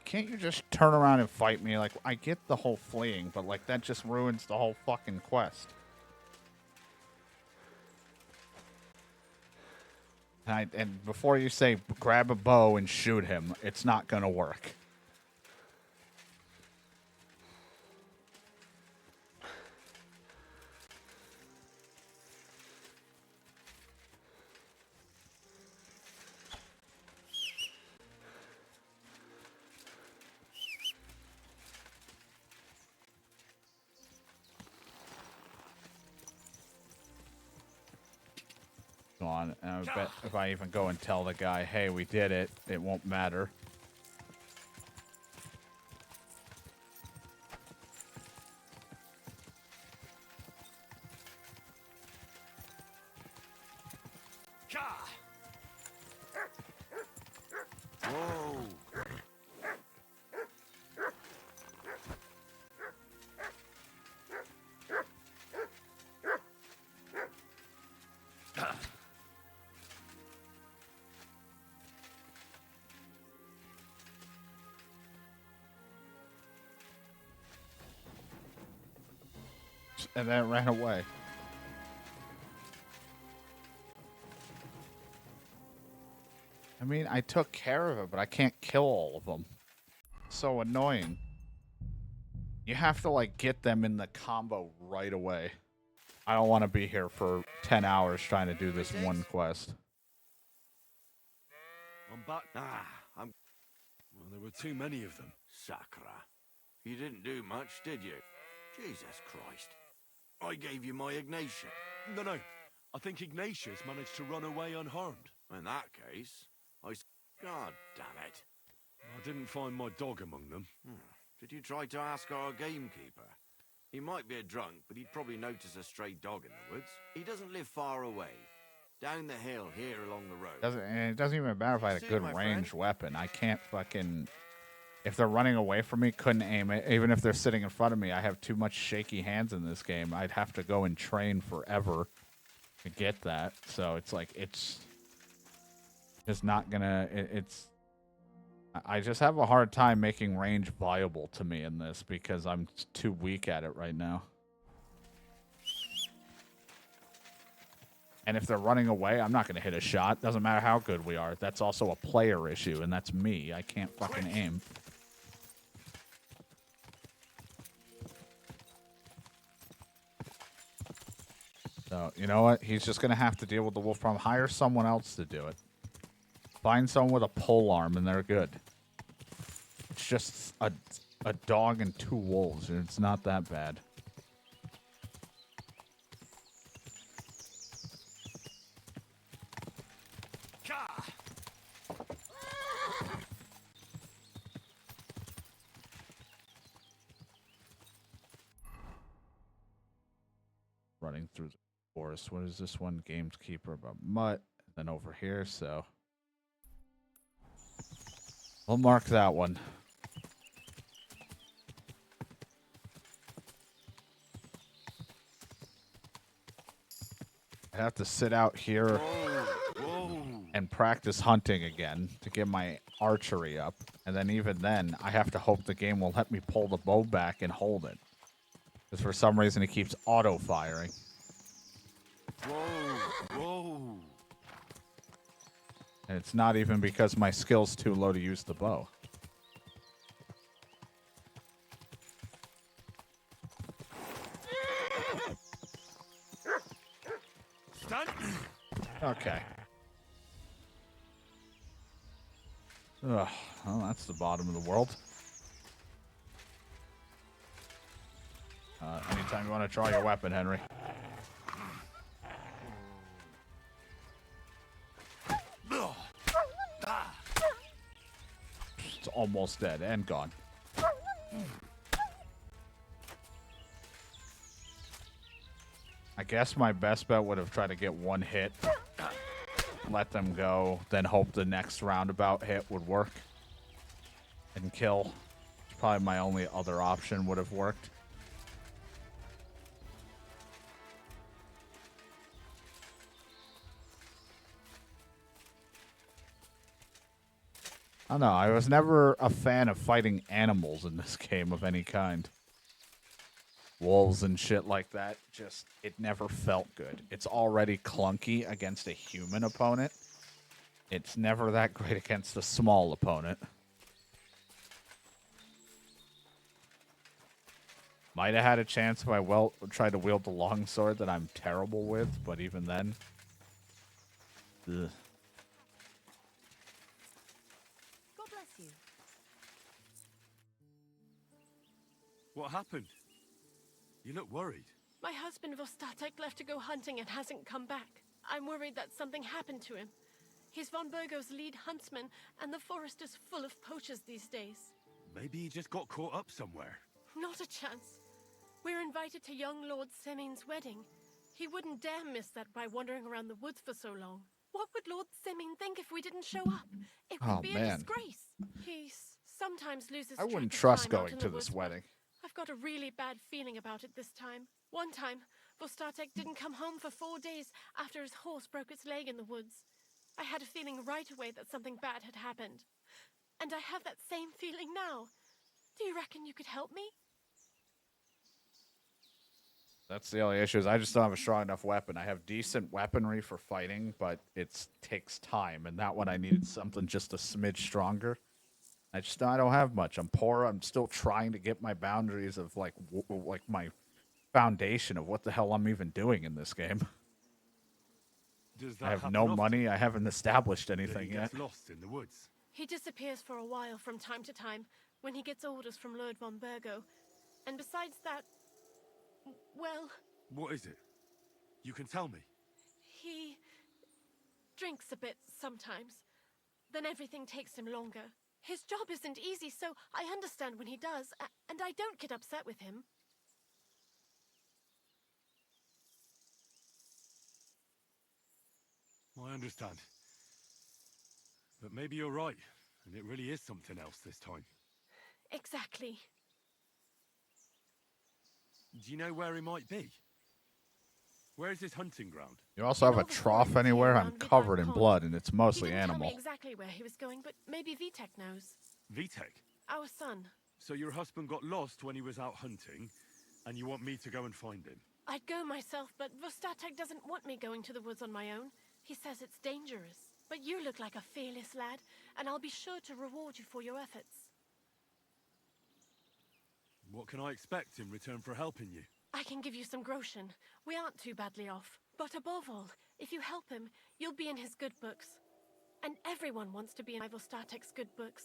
Can't you just turn around and fight me? Like, I get the whole fleeing, but, like, that just ruins the whole fucking quest. And before you say grab a bow and shoot him, it's not gonna work. On, and I bet if I even go and tell the guy, hey, we did it, it won't matter. Whoa! And then it ran away. I mean, I took care of it, but I can't kill all of them. So annoying. You have to, like, get them in the combo right away. I don't want to be here for 10 hours trying to do this one quest. I'm back. I'm... Well, there were too many of them. Sakra. You didn't do much, did you? Jesus Christ. I gave you my Ignatius. No. I think Ignatius managed to run away unharmed. In that case, God damn it. I didn't find my dog among them. Did you try to ask our gamekeeper? He might be a drunk, but he'd probably notice a stray dog in the woods. He doesn't live far away. Down the hill here along the road. It doesn't even matter if I had a See, good my ranged friend? weapon. I can't fucking... If they're running away from me, couldn't aim it. Even if they're sitting in front of me, I have too much shaky hands in this game. I'd have to go and train forever to get that. So it's like, it's just not gonna... I just have a hard time making range viable to me in this because I'm too weak at it right now. And if they're running away, I'm not going to hit a shot. Doesn't matter how good we are. That's also a player issue, and that's me. I can't fucking aim. So, you know what? He's just going to have to deal with the wolf problem. Hire someone else to do it. Find someone with a pole arm, and they're good. It's just a dog and 2 wolves, and it's not that bad. Running through the forest. What is this one? Gamekeeper about mutt. Then over here, so we'll mark that one. I have to sit out here and practice hunting again to get my archery up. And then even then, I have to hope the game will let me pull the bow back and hold it. Because for some reason, it keeps auto-firing. Whoa. And it's not even because my skill's too low to use the bow. Stunt. Okay. Ugh, well, that's the bottom of the world. Anytime you want to draw your weapon, Henry. It's almost dead and gone. I guess my best bet would have tried to get one hit, let them go, then hope the next roundabout hit would work and kill. It's probably my only other option would have worked. I don't know. I was never a fan of fighting animals in this game of any kind. Wolves and shit like that. Just, it never felt good. It's already clunky against a human opponent. It's never that great against a small opponent. Might have had a chance if I tried to wield the longsword that I'm terrible with, but even then. Ugh. God bless you. What happened? You look worried. My husband Vostatek left to go hunting and hasn't come back. I'm worried that something happened to him. He's von Burgo's lead huntsman, and the forest is full of poachers these days. Maybe he just got caught up somewhere. Not a chance. We're invited to young Lord Semin's wedding. He wouldn't dare miss that by wandering around the woods for so long. What would Lord Semin think if we didn't show up? It would be a disgrace. He sometimes loses I wouldn't track of trust time out going in to the this woods, wedding. I've got a really bad feeling about it this time. One time, Vostatek didn't come home for 4 days after his horse broke its leg in the woods. I had a feeling right away that something bad had happened. And I have that same feeling now. Do you reckon you could help me? That's the only issue is I just don't have a strong enough weapon. I have decent weaponry for fighting, but it takes time. And that one I needed something just a smidge stronger. I don't have much. I'm poor. I'm still trying to get my boundaries of like my foundation of what the hell I'm even doing in this game. Does that I have happen no often? money. I haven't established That anything he yet. gets lost in the woods. He disappears for a while from time to time when he gets orders from Lord von Burgo. And besides that, well... What is it? You can tell me. He drinks a bit sometimes. Then everything takes him longer. His job isn't easy, so I understand when he does, and I don't get upset with him. I understand. But maybe you're right, and it really is something else this time. Exactly. Do you know where he might be? Where's his hunting ground? You also have a trough anywhere? I'm covered in blood, and it's mostly He didn't animal. tell me exactly where he was going, but maybe Vitek knows. Vitek? Our son. So your husband got lost when he was out hunting, and you want me to go and find him? I'd go myself, but Vostatek doesn't want me going to the woods on my own. He says it's dangerous. But you look like a fearless lad, and I'll be sure to reward you for your efforts. What can I expect in return for helping you? I can give you some groschen. We aren't too badly off. But above all, if you help him, you'll be in his good books. And everyone wants to be in Vostatek's good books.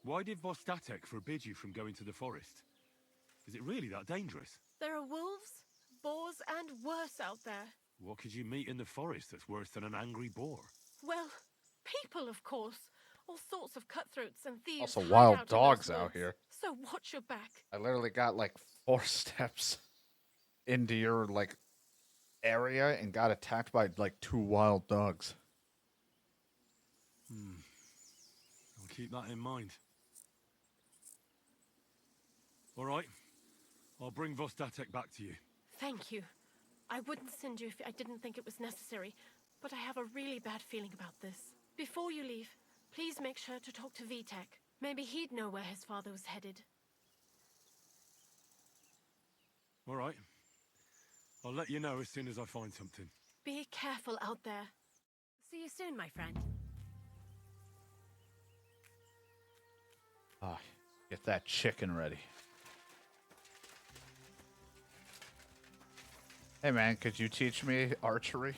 Why did Vostatek forbid you from going to the forest? Is it really that dangerous? There are wolves, boars, and worse out there. What could you meet in the forest that's worse than an angry boar? Well, people, of course. All sorts of cutthroats and thieves. Also, hide wild out in dogs those out woods. here. So watch your back. I literally got like 4 steps into your like area and got attacked by like 2 wild dogs. I'll keep that in mind. All right. I'll bring Vostatek back to you. Thank you. I wouldn't send you if I didn't think it was necessary, but I have a really bad feeling about this. Before you leave, please make sure to talk to Vitek. Maybe he'd know where his father was headed. All right. I'll let you know as soon as I find something. Be careful out there. See you soon, my friend. Ah, get that chicken ready. Hey man, could you teach me archery?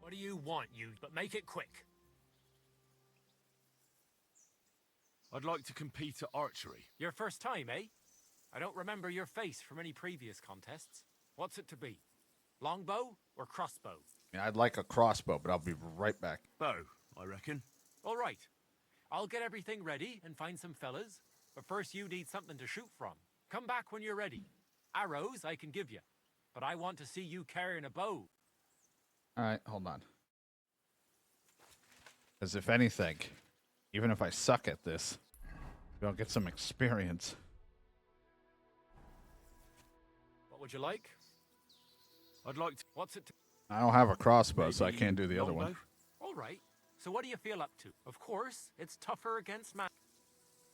What do you want, you? But make it quick. I'd like to compete at archery. Your first time, eh? I don't remember your face from any previous contests. What's it to be? Longbow or crossbow? Yeah, I'd like a crossbow, but I'll be right back. Bow, I reckon. All right. I'll get everything ready and find some fellas. But first you need something to shoot from. Come back when you're ready. Arrows I can give you. But I want to see you carrying a bow. All right, hold on. Because if anything, even if I suck at this, I'll get some experience. What would you like? I'd like to... What's it to... I don't have a crossbow, so I Maybe can't do the other one. longbow? All right. So what do you feel up to? Of course, it's tougher against man.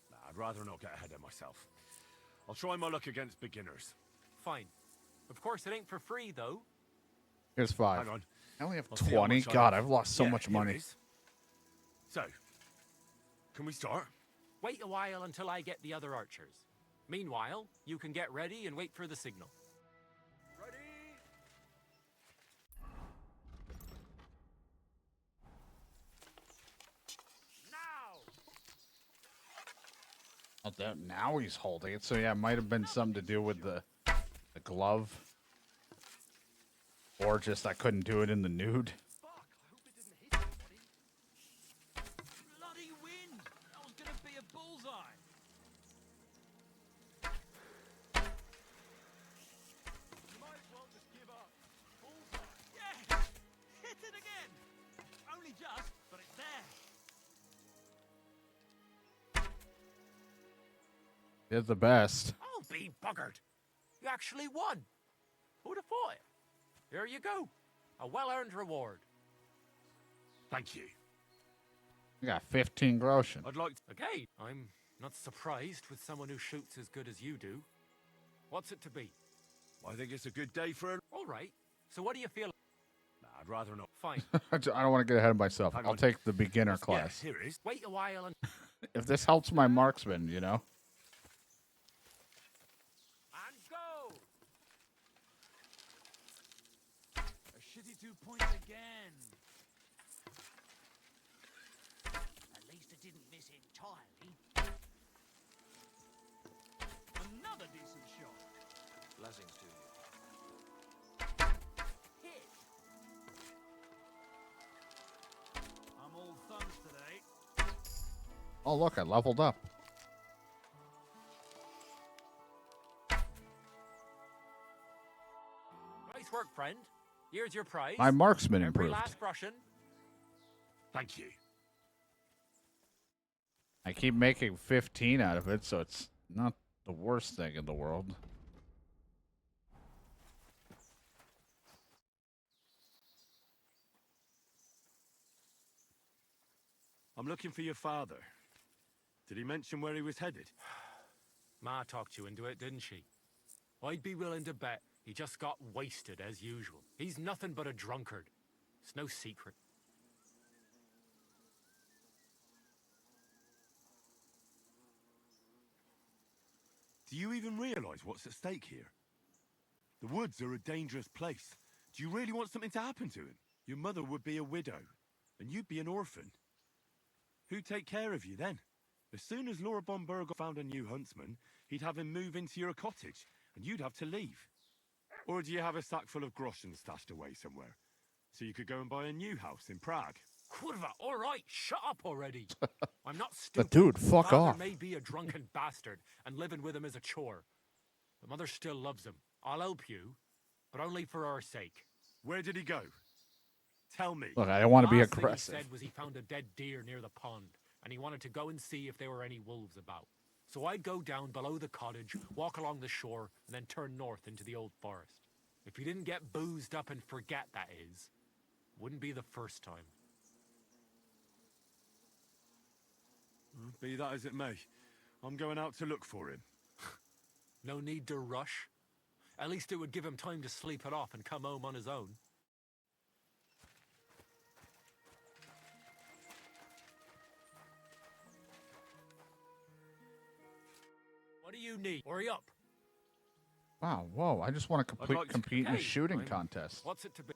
Nah, I'd rather not get ahead of myself. I'll try my luck against beginners. Fine. Of course, it ain't for free, though. Here's 5. Hang on. I only have I'll see how 20. much I God, have. I've lost so Yeah, much here money. it is. So, can we start? Wait a while until I get the other archers. Meanwhile, you can get ready and wait for the signal. Ready? Oh, now he's holding it. So yeah, it might have been something to do with the glove. Or just I couldn't do it in the nude. Bloody wind! That was gonna be a bullseye. You might as well just give up. Bullseye. Yeah! Hit it again! Only just, but it's there. Did the best. I'll be buggered. You actually won. Who'd have thought it? Here you go. A well-earned reward. Thank you. I got 15 groschen. I'd like to... Okay, I'm not surprised with someone who shoots as good as you do. What's it to be? I think it's a good day for a... All right. So what do you feel? Nah, I'd rather not. Fine. I don't want to get ahead of myself. Hang I'll on. take the beginner Yeah, class. here it is. Wait a while and... If this helps my marksman, you know. And go! A shitty 2 points again. At least it didn't miss entirely. Another decent shot. Blessings to you. Hit. I'm all thumbs today. Oh, look, I leveled up. Nice work, friend. Here's your prize. My marksman Every improved. last groschen. Thank you. I keep making 15 out of it, so it's not the worst thing in the world. I'm looking for your father. Did he mention where he was headed? Ma talked you into it, didn't she? I'd be willing to bet he just got wasted as usual. He's nothing but a drunkard. It's no secret. Do you even realize what's at stake here? The woods are a dangerous place. Do you really want something to happen to him? Your mother would be a widow, and you'd be an orphan. Who'd take care of you then? As soon as Laura Bomberg found a new huntsman, he'd have him move into your cottage, and you'd have to leave. Or do you have a sack full of groschen stashed away somewhere, so you could go and buy a new house in Prague? Kurva, all right, shut up already. I'm not stupid. But dude, fuck Father off. may be a drunken bastard, and living with him is a chore. But Mother still loves him. I'll help you, but only for our sake. Where did he go? Tell me. Look, I don't want to be Last thing aggressive. he said was he found a dead deer near the pond, and he wanted to go and see if there were any wolves about. So I'd go down below the cottage, walk along the shore, and then turn north into the old forest. If he didn't get boozed up and forget, that is, wouldn't be the first time. Be that as it may, I'm going out to look for him. No need to rush. At least it would give him time to sleep it off and come home on his own. What do you need? Hurry up. Wow, whoa, I just want to compete in a Hey, shooting I'm- contest. What's it to be?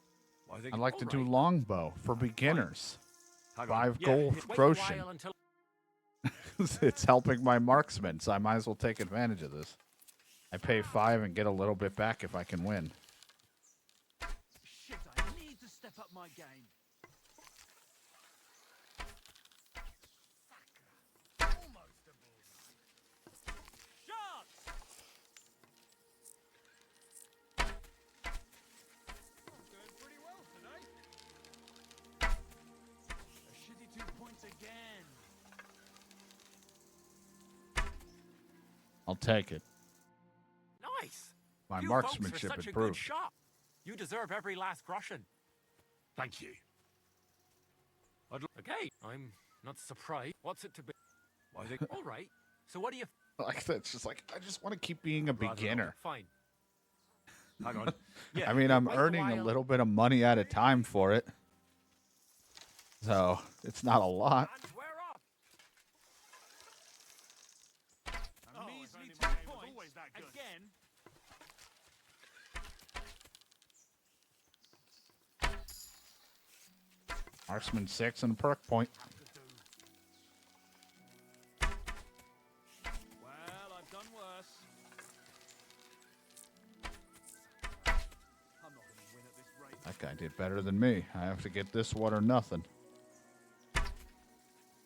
I'd like to do Alright. longbow for beginners. Hang on. 5 Yeah, gold Wait a groschen. while until It's helping my marksman, so I might as well take advantage of this. I pay 5 and get a little bit back if I can win. Shit, I need to step up my game. Almost a bullseye. Shots! I'm doing pretty well today. A shitty 2 points again. I'll take it. Nice. My You folks are marksmanship such a good improved. shot. You deserve every last groschen. Thank you. Okay, I'm not surprised. What's it to be? Why they... All right. So what do you? Like that's just like I just want to keep being a beginner. Fine. Hang on. Yeah, I mean, I'm wait a earning a while. little bit of money at a time for it. So, it's not a lot. And we're up. A measly if only 2 my aim was points always that good. again. Marksman 6 and a perk point. Well, I've done worse. I'm not going to win at this rate. That guy did better than me. I have to get this one or nothing.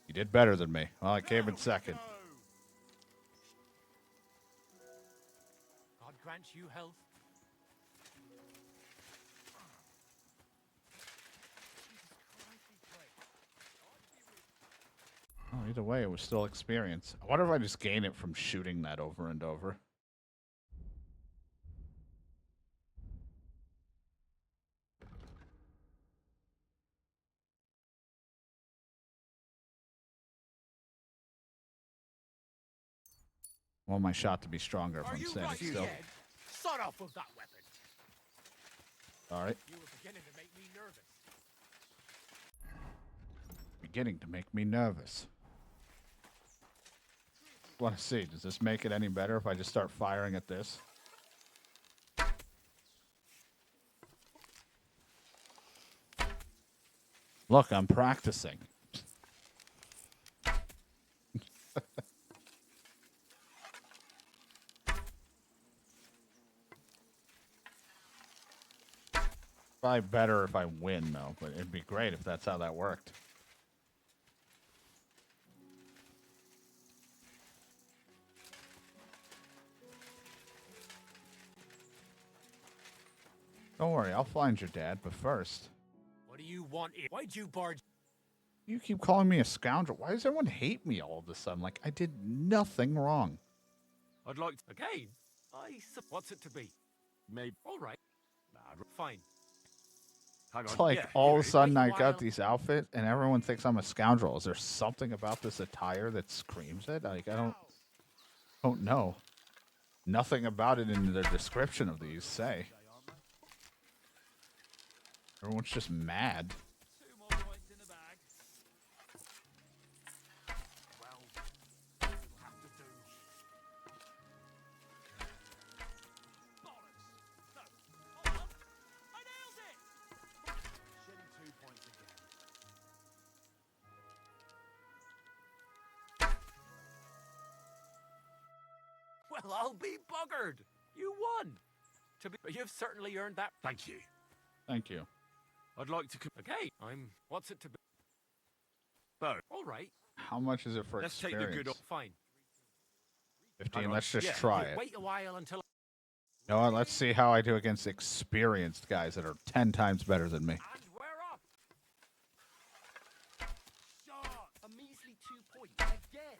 He did better than me. Well, I came in second. God grant you health. Oh, either way, it was still experience. I wonder if I just gain it from shooting that over and over. I want my shot to be stronger if Are I'm you standing right still. dead? Son off with that weapon. All right. You were beginning to make me nervous. Beginning to make me nervous. Want to see, does this make it any better if I just start firing at this? Look, I'm practicing. Probably better if I win, though, but it'd be great if that's how that worked. Don't worry, I'll find your dad, but first... What do you want? Why'd you barge? You keep calling me a scoundrel. Why does everyone hate me all of a sudden? Like, I did nothing wrong. I'd like to... Again? What's it to be? Maybe... All right. Nah, Fine. Hang It's on. like Yeah, all here of a it is. sudden Wait a I got while. these outfit and everyone thinks I'm a scoundrel. Is there something about this attire that screams it? Like I don't know. Nothing about it in the description of these say. Everyone's just mad. 2 more points in the bag. Well, it'll have to do. Bollocks. No. Hold on. I nailed it. Shitty 2 points again. Well, I'll be buggered. You won. You've certainly earned that. Thank you. Thank you. I'd like to. Okay, what's it to be? Bo, All right, How much is it for let's take experience? the good. fine. 15. Hang on. Let's just Yeah, try it. Wait a while until. You know what? Let's see how I do against experienced guys that are 10 times better than me. And we're up. Shot! A measly 2 points again.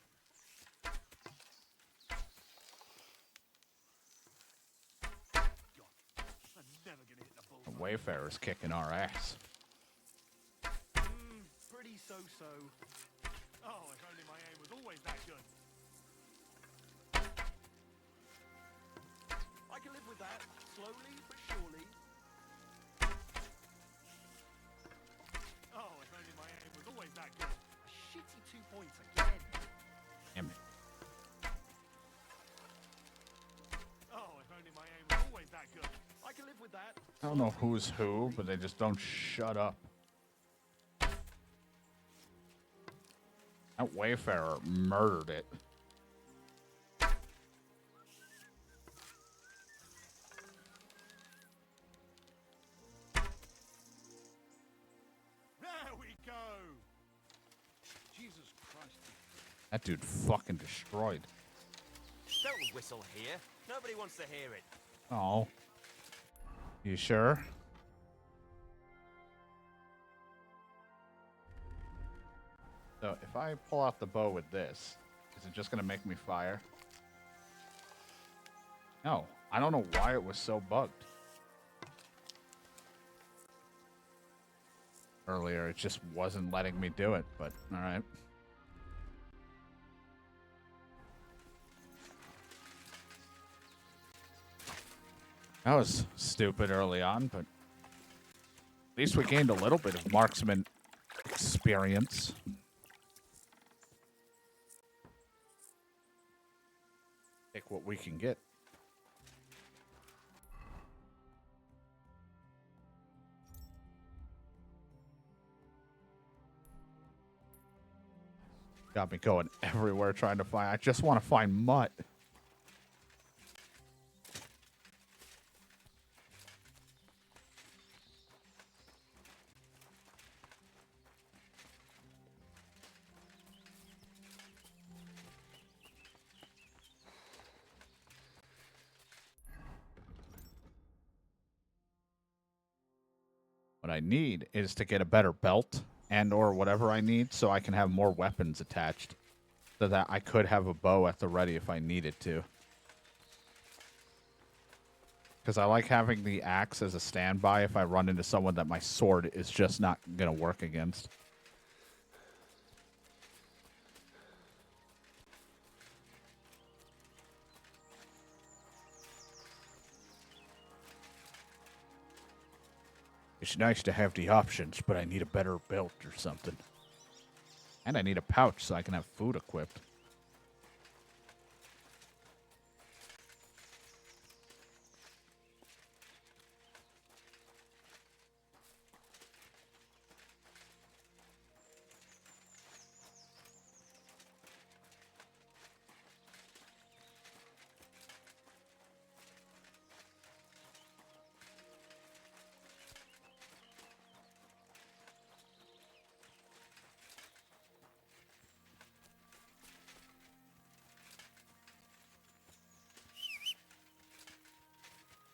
I'm never gonna hit the ball. The Wayfarer's kicking our ass. Pretty so-so. Oh, if only my aim was always that good. I can live with that. Slowly but surely. Oh, if only my aim was always that good. A shitty 2 points again. Damn it. Oh, if only my aim was always that good. I can live with that. I don't know who's who, but they just don't shut up. That Wayfarer murdered it. There we go. Jesus Christ. That dude fucking destroyed. Don't whistle here. Nobody wants to hear it. Oh. You sure? So if I pull out the bow with this, is it just going to make me fire? No. I don't know why it was so bugged. Earlier, it just wasn't letting me do it, but alright. That was stupid early on, but at least we gained a little bit of marksman experience. Take what we can get. Got me going everywhere trying to find. I just want to find Mutt. What I need is to get a better belt and or whatever I need so I can have more weapons attached so that I could have a bow at the ready if I needed to. Because I like having the axe as a standby if I run into someone that my sword is just not going to work against. It's nice to have the options, but I need a better belt or something. And I need a pouch so I can have food equipped.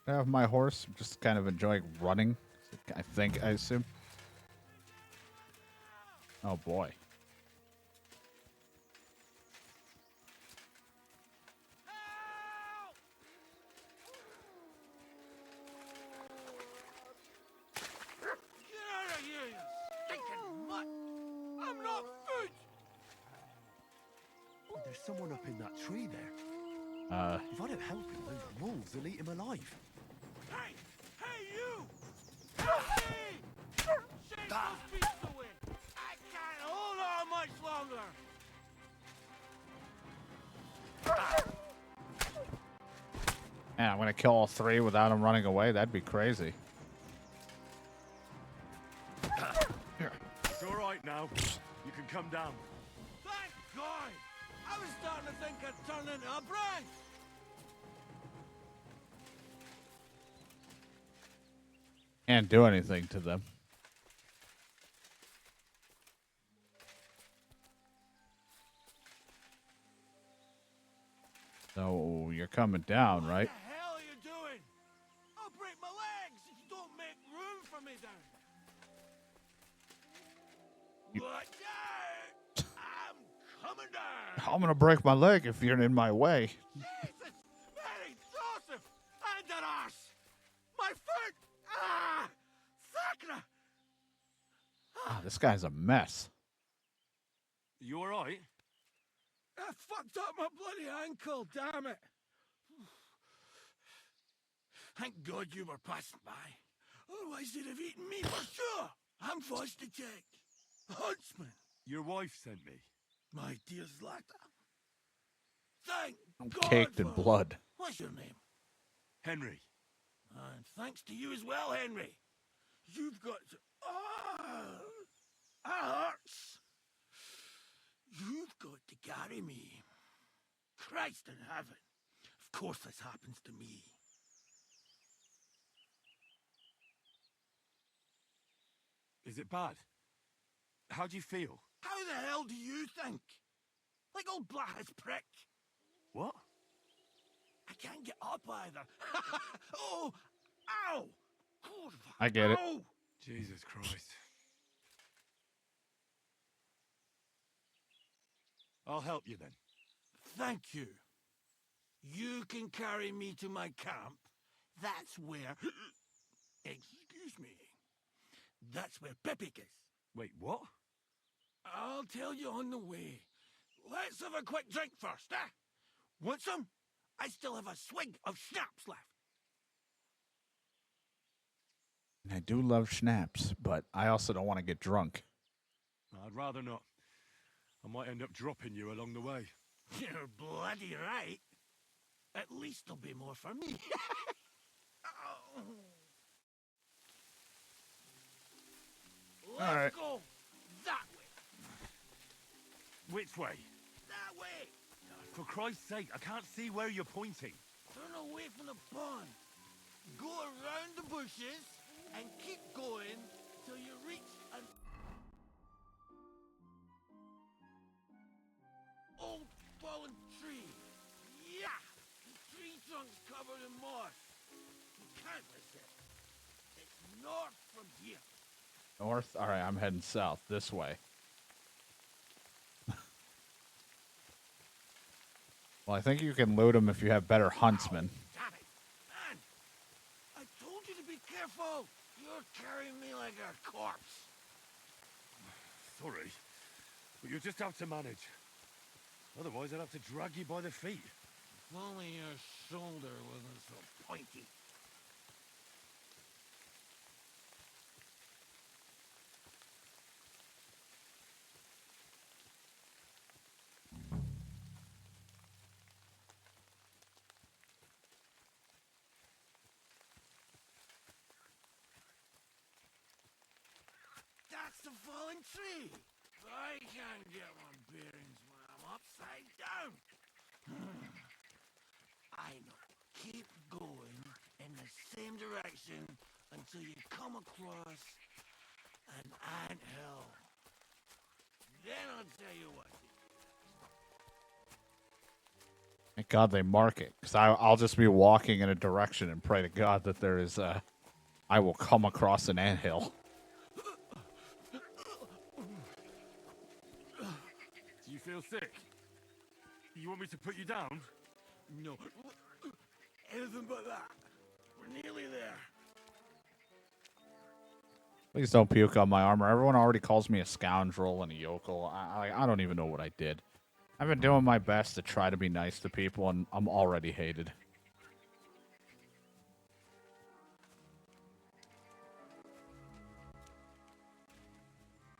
I have my horse. I'm just kind of enjoying running. I assume. Oh boy. someone up in that tree there. If I don't help him, those wolves will eat him alive. Hey! Hey, you! Hey! Shake those beasts away! I can't hold on much longer! Man, I'm gonna kill all three without them running away. That'd be crazy. It's all right now. You can come down. Thank God! I was starting to think I'd turned into a branch! Can't do anything to them. So you're coming down, right? What the hell are you doing? I'll break my legs if you don't make room for me down here. Watch out! I'm coming down! I'm gonna break my leg if you're in my way. Jesus! Mary Joseph! And an arse! My foot! Ah! Sacra! Ah, this guy's a mess. You all right? I fucked up my bloody ankle, damn it! Thank God you were passing by. Otherwise they'd have eaten me for sure. I'm forced to check. Huntsman. Your wife sent me. My dear Zlata. Thank I'm God caked in for- blood. What's your name? Henry. And thanks to you as well, Henry. You've got to... that hurts. You've got to carry me. Christ in heaven. Of course this happens to me. Is it bad? How do you feel? How the hell do you think? Like old Black's prick. What? I can't get up either. Oh! Ow! Oh, I get it. ow. Jesus Christ. I'll help you then. Thank you. You can carry me to my camp. That's where... Excuse me. That's where Pepe is. Wait, what? I'll tell you on the way. Let's have a quick drink first, eh? Want some? I still have a swig of schnapps left. I do love schnapps, but I also don't want to get drunk. I'd rather not. I might end up dropping you along the way. You're bloody right. At least there'll be more for me. Oh. Let's right. go that way. Which way? That way. For Christ's sake, I can't see where you're pointing. Turn away from the pond. Go around the bushes and keep going till you reach an old fallen tree. Yeah! The tree trunk's covered in moss. You can't miss it. It's north from here. North? All right, I'm heading south this way. Well, I think you can loot them if you have better huntsmen. Damn it! Man! I told you to be careful! You're carrying me like a corpse. Sorry, but you'll just have to manage. Otherwise, I'd have to drag you by the feet. If only your shoulder wasn't so pointy. That's the fallen tree. I can't get my bearings when I'm upside down. I know. Keep going in the same direction until you come across an anthill. Then I'll tell you what to do. Thank God they mark it, because I'll just be walking in a direction and pray to God that there is I will come across an anthill. Do you feel sick? You want me to put you down? No. Anything but that. We're nearly there. Please don't puke on my armor. Everyone already calls me a scoundrel and a yokel. I don't even know what I did. I've been doing my best to try to be nice to people, and I'm already hated.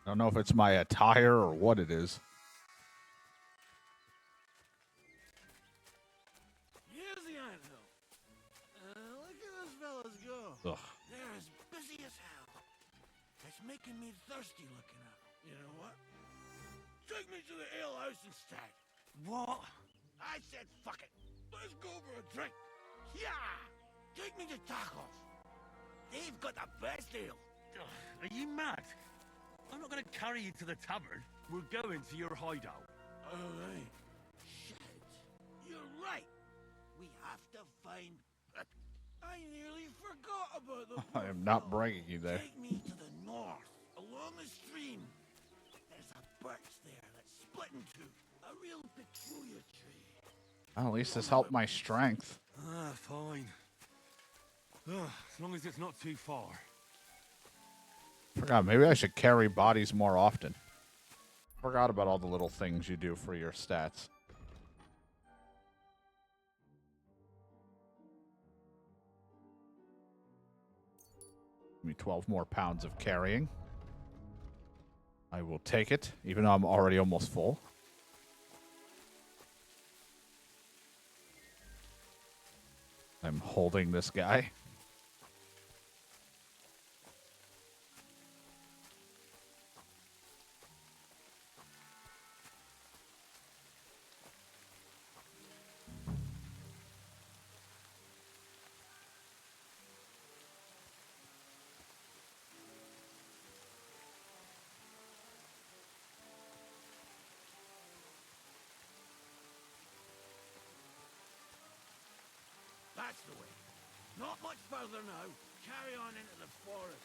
I don't know if it's my attire or what it is. Here's the anthill. Look at those fellas go. Ugh. They're as busy as hell. It's making me thirsty looking at them. You know what? Take me to the ale house instead. What? I said fuck it. Let's go for a drink. Yeah! Take me to tacos. They've got the best ale. Are you mad? I'm not going to carry you to the tavern. We're going to your hideout. All right. Shit. You're right. We have to find... I nearly forgot about the... I am not breaking you there. Take me to the north, along the stream. There's a birch there that's split in two. A real peculiar tree. Well, at least this helped my strength. Fine. As long as it's not too far. Forgot, maybe I should carry bodies more often. Forgot about all the little things you do for your stats. Give me 12 more pounds of carrying. I will take it, even though I'm already almost full. I'm holding this guy. That's the way. Not much further now. Carry on into the forest.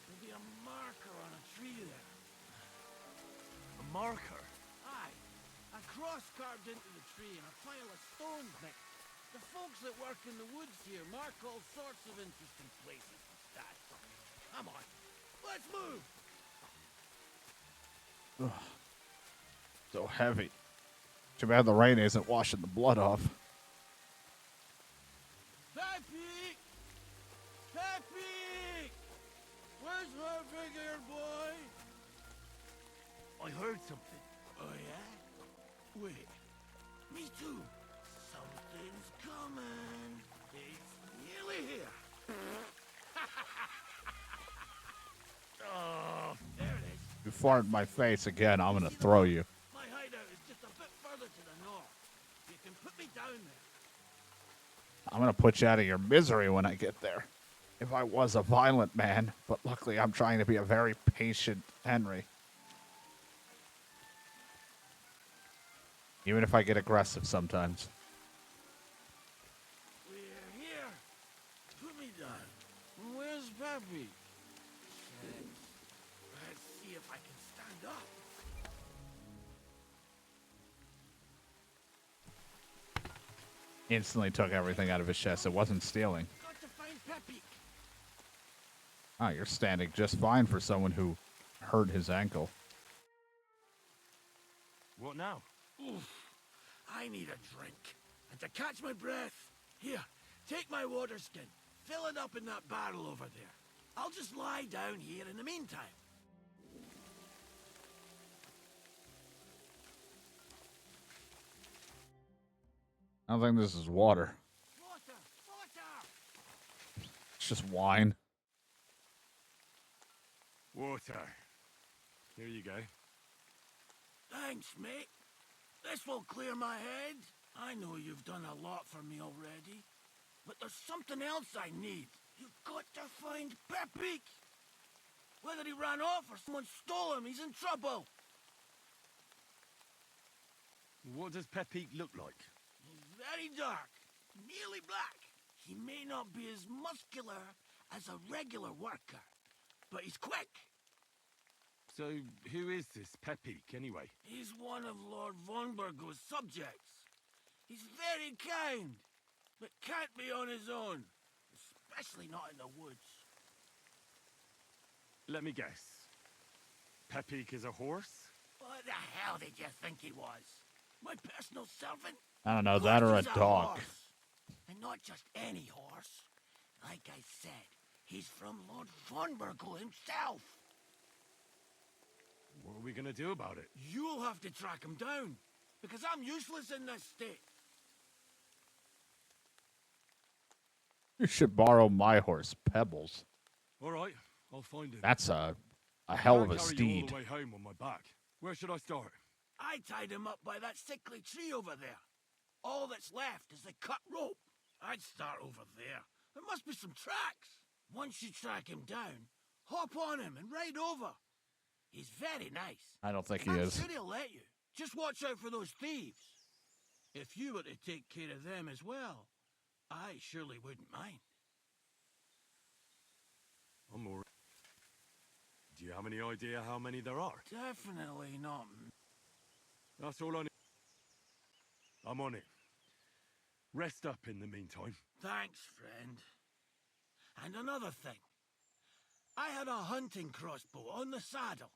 There'll be a marker on a tree there. A marker? Aye. A cross carved into the tree and a pile of stones next. The folks that work in the woods here mark all sorts of interesting places and stats. Come on. Let's move. Ugh. So heavy. Too bad the rain isn't washing the blood off. Peppy! Peppy! Where's my big-eared boy? I heard something. Oh, yeah? Wait. Me too. Something's coming. It's nearly here. Oh, there it is. If you fart in my face again, I'm gonna throw you. My hideout is just a bit further to the north. You can put me down there. I'm gonna put you out of your misery when I get there. If I was a violent man, but luckily I'm trying to be a very patient Henry. Even if I get aggressive sometimes. We're here. Put me down. Where's Peppy? Shit. Let's see if I can stand up. Instantly took everything out of his chest. It wasn't stealing. Got to find Peppy. Ah, you're standing just fine for someone who hurt his ankle. what now? Oof. I need a drink. And to catch my breath, here, take my water skin. Fill it up in that barrel over there. I'll just lie down here in the meantime. I don't think this is water. Water! Water! It's just wine. Water. Here you go. Thanks, mate. This will clear my head. I know you've done a lot for me already. But there's something else I need. You've got to find Peppy. Whether he ran off or someone stole him, he's in trouble. What does Pepique look like? He's very dark, nearly black. He may not be as muscular as a regular worker, but he's quick. So, who is this Pepique, anyway? He's one of Lord von Burgo's subjects. He's very kind, but can't be on his own, especially not in the woods. Let me guess. Pepique is a horse? What the hell did you think he was? My personal servant. I don't know, that or a He's dog. horse. And not just any horse. Like I said, he's from Lord Vonbergel himself. What are we gonna do about it? You'll have to track him down, because I'm useless in this state. You should borrow my horse, Pebbles. All right, I'll find him. That's a hell of a I'll carry you all steed. the way home on my back. Where should I start? I tied him up by that sickly tree over there. All that's left is the cut rope. I'd start over there. There must be some tracks. Once you track him down, hop on him and ride over. He's very nice. I don't think he I'm is. sure he'll let you. Just watch out for those thieves. If you were to take care of them as well, I surely wouldn't mind. I'm all right. Do you have any idea how many there are? Definitely not. That's all I need. I'm on it. Rest up in the meantime. Thanks, friend. And another thing. I had a hunting crossbow on the saddle.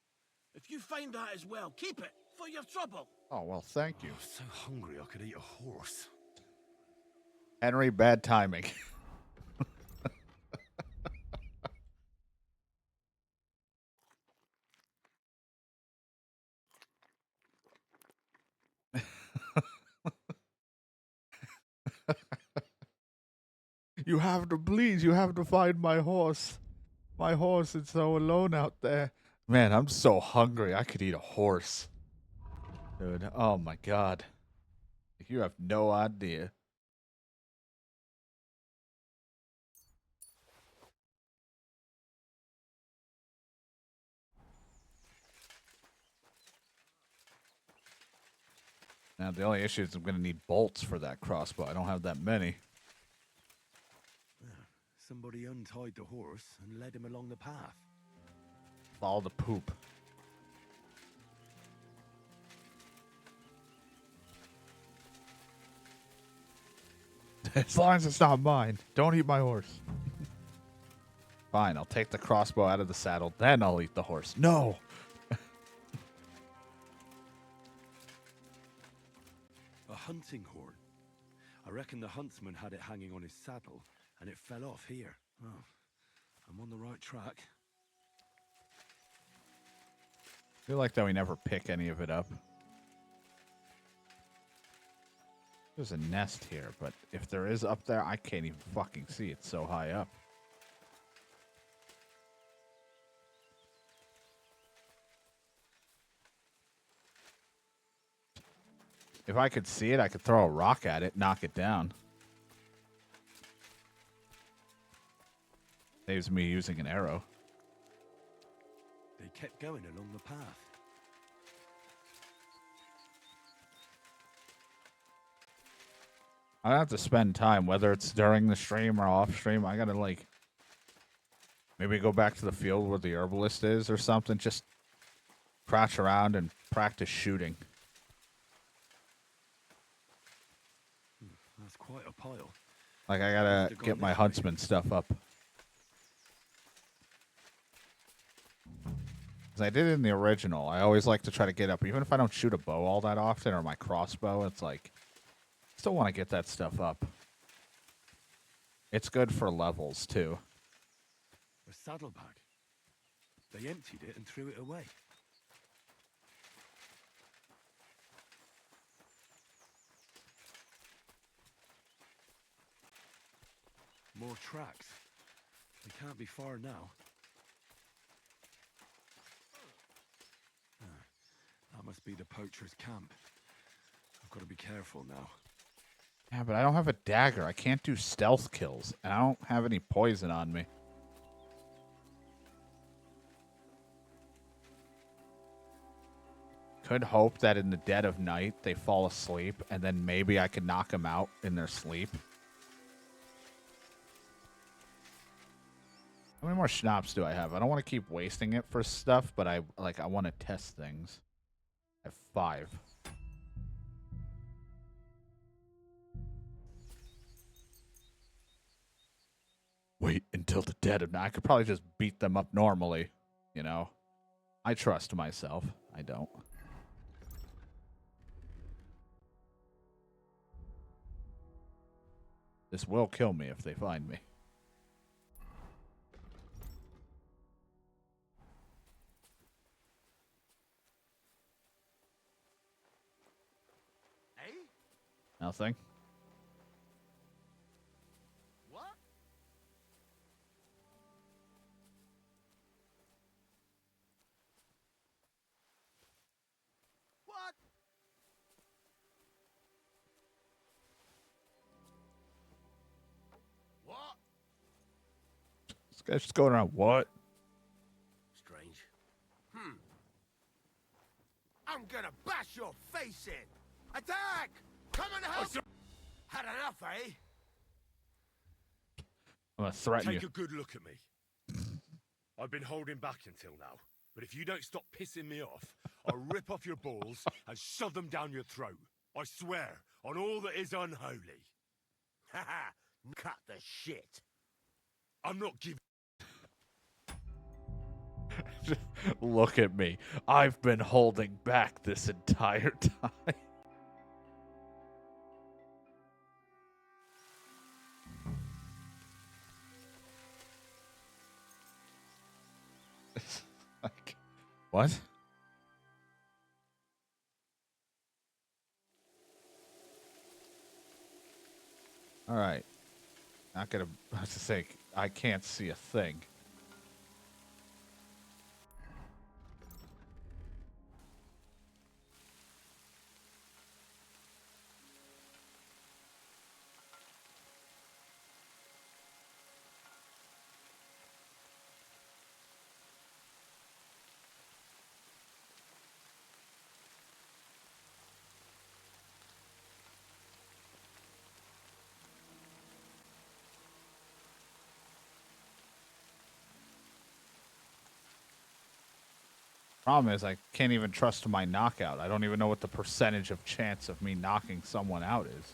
If you find that as well, keep it for your trouble. Oh, well, thank you. I'm so hungry I could eat a horse. Henry, bad timing. You have to, please, you have to find my horse. My horse is so alone out there. Man, I'm so hungry. I could eat a horse. Dude, oh my god. You have no idea. Now, the only issue is I'm going to need bolts for that crossbow. I don't have that many. Somebody untied the horse and led him along the path. Follow the poop. As long as it's not mine. Don't eat my horse. Fine, I'll take the crossbow out of the saddle, then I'll eat the horse. No! A hunting horn. I reckon the huntsman had it hanging on his saddle, and it fell off here. Oh, I'm on the right track. I feel like that we never pick any of it up. There's a nest here, but if there is up there, I can't even fucking see it so high up. If I could see it, I could throw a rock at it, knock it down. Saves me using an arrow. They kept going along the path. I have to spend time, whether it's during the stream or off stream. I gotta, like, maybe go back to the field where the herbalist is or something. Just crouch around and practice shooting. That's quite a pile. Like, I gotta get my huntsman stuff up. Because I did it in the original. I always like to try to get up. Even if I don't shoot a bow all that often or my crossbow, it's like, I still want to get that stuff up. It's good for levels, too. A saddlebag. They emptied it and threw it away. More tracks. They can't be far now. That must be the poacher's camp. I've got to be careful now. Yeah, but I don't have a dagger. I can't do stealth kills. And I don't have any poison on me. Could hope that in the dead of night they fall asleep and then maybe I could knock them out in their sleep. How many more schnapps do I have? I don't want to keep wasting it for stuff, but I want to test things. I have 5. Wait until the dead of night. I could probably just beat them up normally, you know. I trust myself. I don't. This will kill me if they find me. Hey? Nothing. What? What? What? This guy's just going around. What? Strange. I'm gonna bash your face in! Attack! Come and help! Had enough, eh? I'm gonna threaten Take you. a good look at me. I've been holding back until now, but if you don't stop pissing me off, I'll rip off your balls and shove them down your throat. I swear, on all that is unholy. Haha! Cut the shit! I'm not giving. Just look at me. I've been holding back this entire time. Like, what? All right. Not gonna. I was to say I can't see a thing. Problem is, I can't even trust my knockout. I don't even know what the percentage of chance of me knocking someone out is.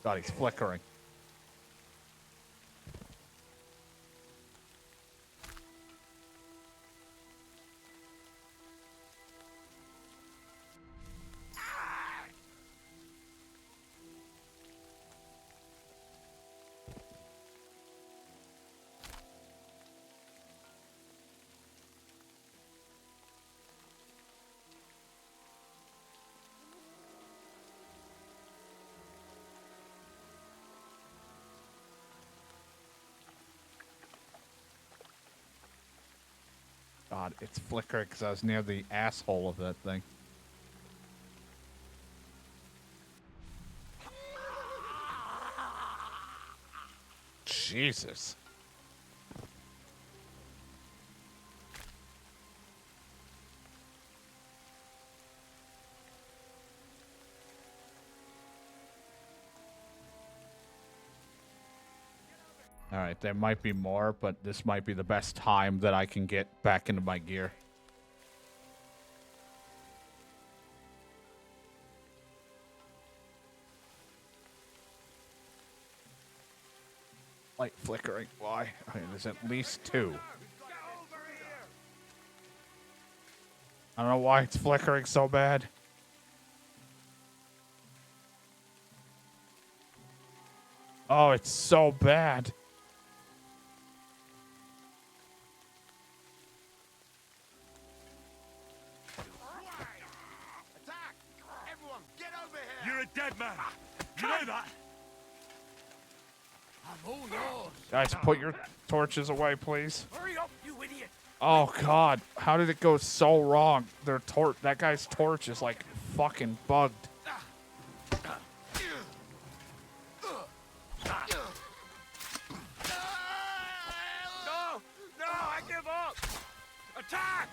God, he's flickering. God, it's flickering because I was near the asshole of that thing. Jesus. All right, there might be more, but this might be the best time that I can get back into my gear. Light flickering. Why? Okay, there's at least two. I don't know why it's flickering so bad. Oh, it's so bad. Attack! Everyone, get over here! You're a dead man. You know that? I'm all yours! Guys, put your torches away, please. Hurry up, you idiot! Oh God, how did it go so wrong? That guy's torch is like fucking bugged. No! No, I give up! Attack!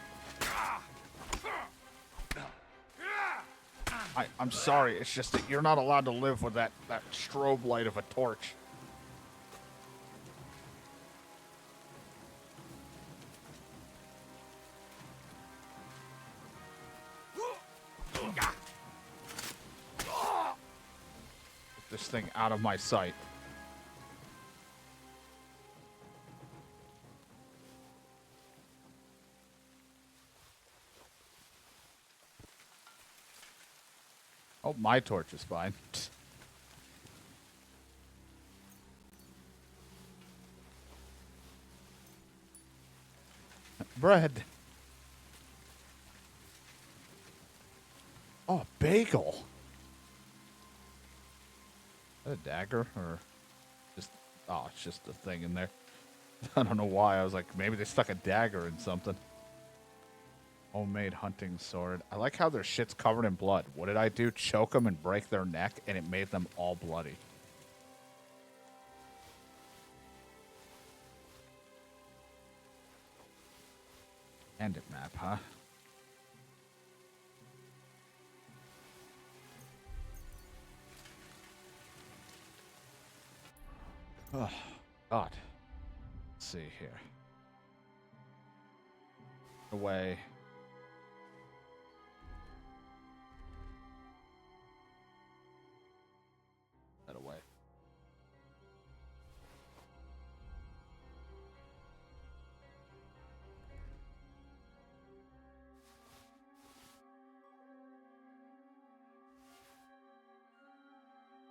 I'm sorry, it's just that you're not allowed to live with that strobe light of a torch. this thing out of my sight. Oh, my torch is fine. Bread. Oh, bagel. Is that a dagger or just? Oh, it's just a thing in there. I don't know why. I was like, maybe they stuck a dagger in something. Homemade hunting sword. I like how their shit's covered in blood. What did I do? Choke them and break their neck, and it made them all bloody. Bandit map, huh? Oh, God. Let's see here. Away. That away.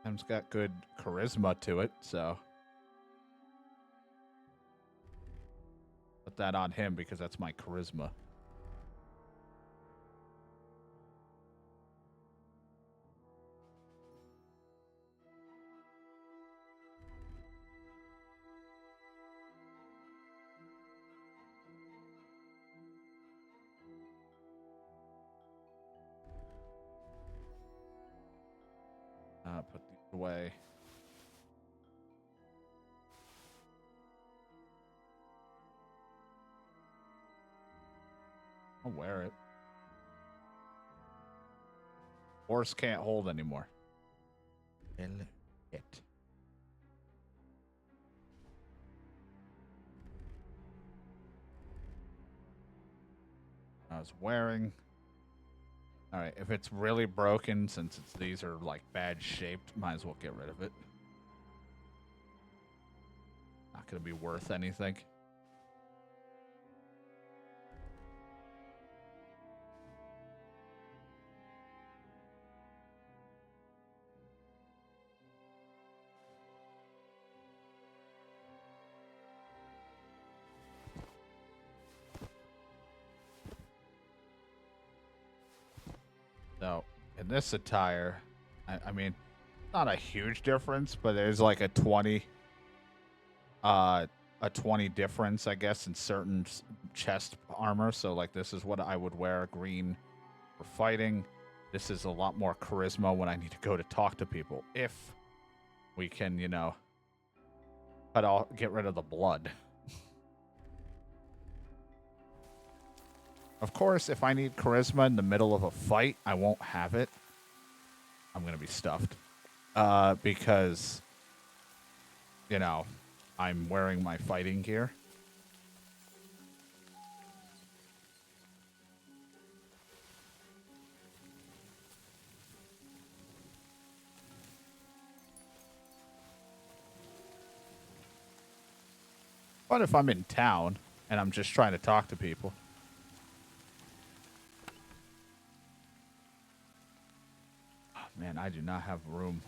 Him's got good charisma to it, so put that on him because that's my charisma. Put these away. I'll wear it. Horse can't hold anymore. It. I was wearing. All right, if it's really broken, since these are like bad shaped, might as well get rid of it. Not gonna be worth anything. So, in this attire, I mean, not a huge difference, but there's like a 20 difference, I guess, in certain chest armor. So, like, this is what I would wear, green for fighting. This is a lot more charisma when I need to go to talk to people. If we can, you know, get rid of the blood. Of course, if I need charisma in the middle of a fight, I won't have it. I'm going to be stuffed. Because, you know, I'm wearing my fighting gear. But if I'm in town and I'm just trying to talk to people. Man, I do not have room.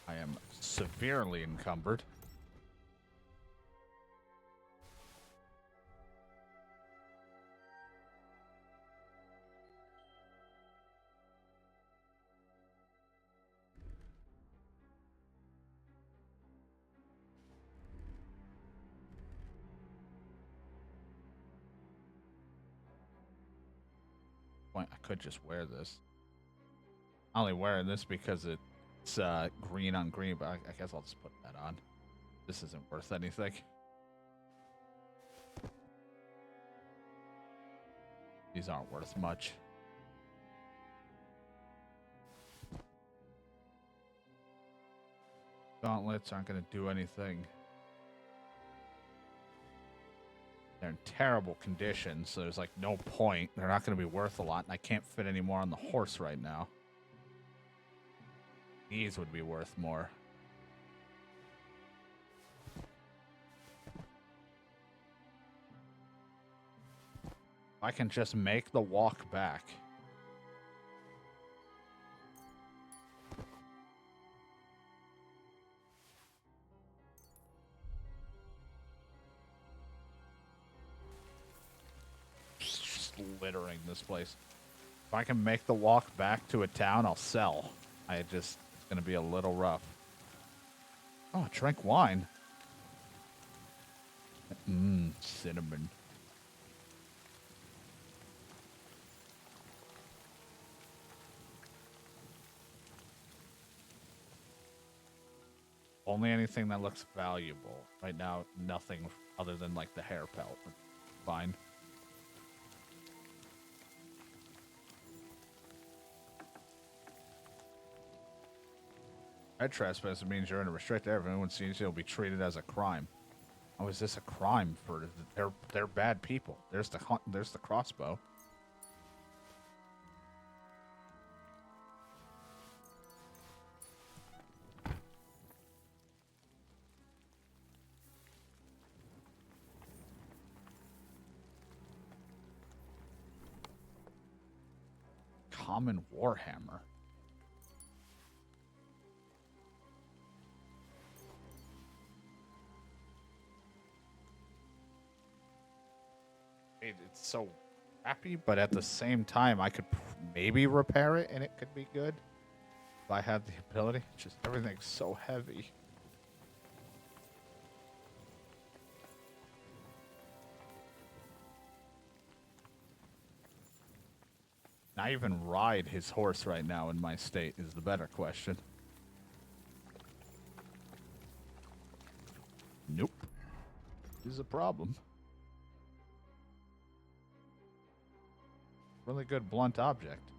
I am severely encumbered. I could just wear this. I'm only wearing this because it's green on green, but I guess I'll just put that on. This isn't worth anything. These aren't worth much. Gauntlets aren't going to do anything. They're in terrible condition, so there's like no point. They're not going to be worth a lot, and I can't fit any more on the horse right now. These would be worth more. I can just make the walk back. Just littering this place. If I can make the walk back to a town, I'll sell. It's gonna be a little rough. Oh, drink wine. Cinnamon. Only anything that looks valuable. Right now, nothing other than like the hair pelt. Fine. Red trespass means you're in a restricted area. If anyone sees you, it'll be treated as a crime. Oh, is this a crime for they're bad people? There's the crossbow. Common warhammer. It's so crappy, but at the same time, I could maybe repair it and it could be good if I had the ability. Just everything's so heavy. Not even ride his horse right now in my state is the better question. Nope. This is a problem. Really good blunt object.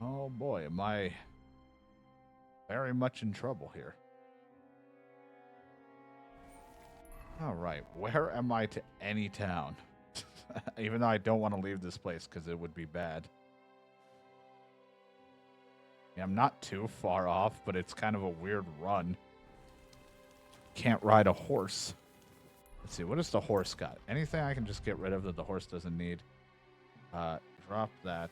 Oh boy, am I very much in trouble here. Alright, where am I to any town? Even though I don't want to leave this place because it would be bad. Yeah, I'm not too far off, but it's kind of a weird run. Can't ride a horse. Let's see, what does the horse got? Anything I can just get rid of that the horse doesn't need? Drop that.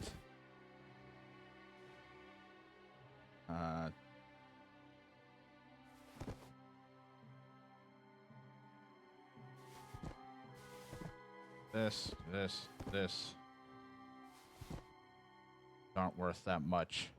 This aren't worth that much.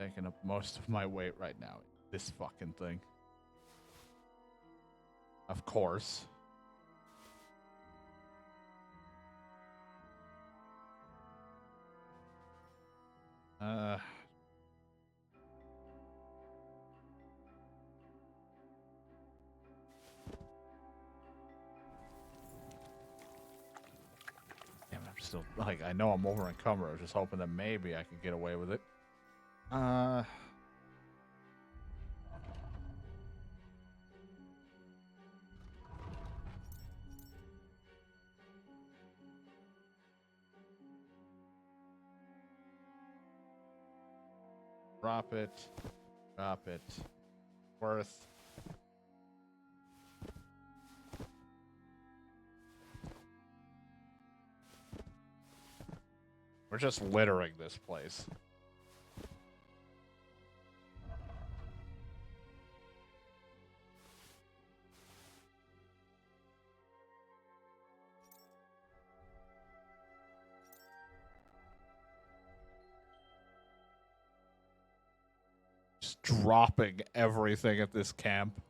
Taking up most of my weight right now. This fucking thing. Of course. Damn, I'm still like I know I'm over encumbered. I was just hoping that maybe I could get away with it. Drop it. Drop it. Worth. We're just littering this place. Just dropping everything at this camp.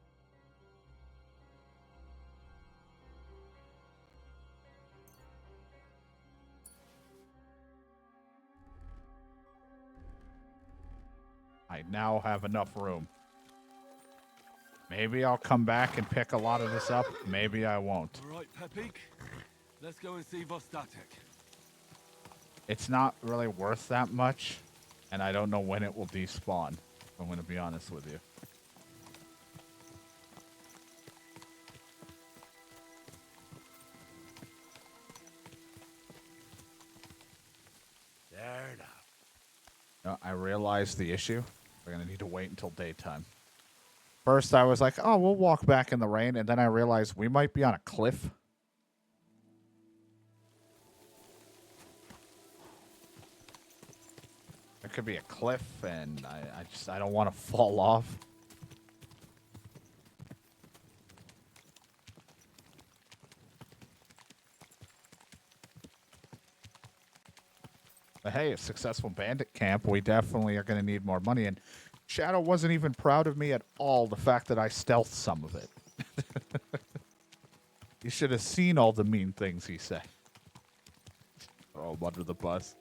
I now have enough room. Maybe I'll come back and pick a lot of this up. Maybe I won't. All right, Pepik. Let's go and see Vostatek. It's not really worth that much, and I don't know when it will despawn. If I'm going to be honest with you. Fair enough. No, I realized the issue. We're going to need to wait until daytime. First, I was like, oh, we'll walk back in the rain. And then I realized we might be on a cliff. There could be a cliff, and I don't want to fall off. But hey, a successful bandit camp, we definitely are going to need more money. And Shadow wasn't even proud of me at all, the fact that I stealthed some of it. You should have seen all the mean things he said. Throw him under the bus.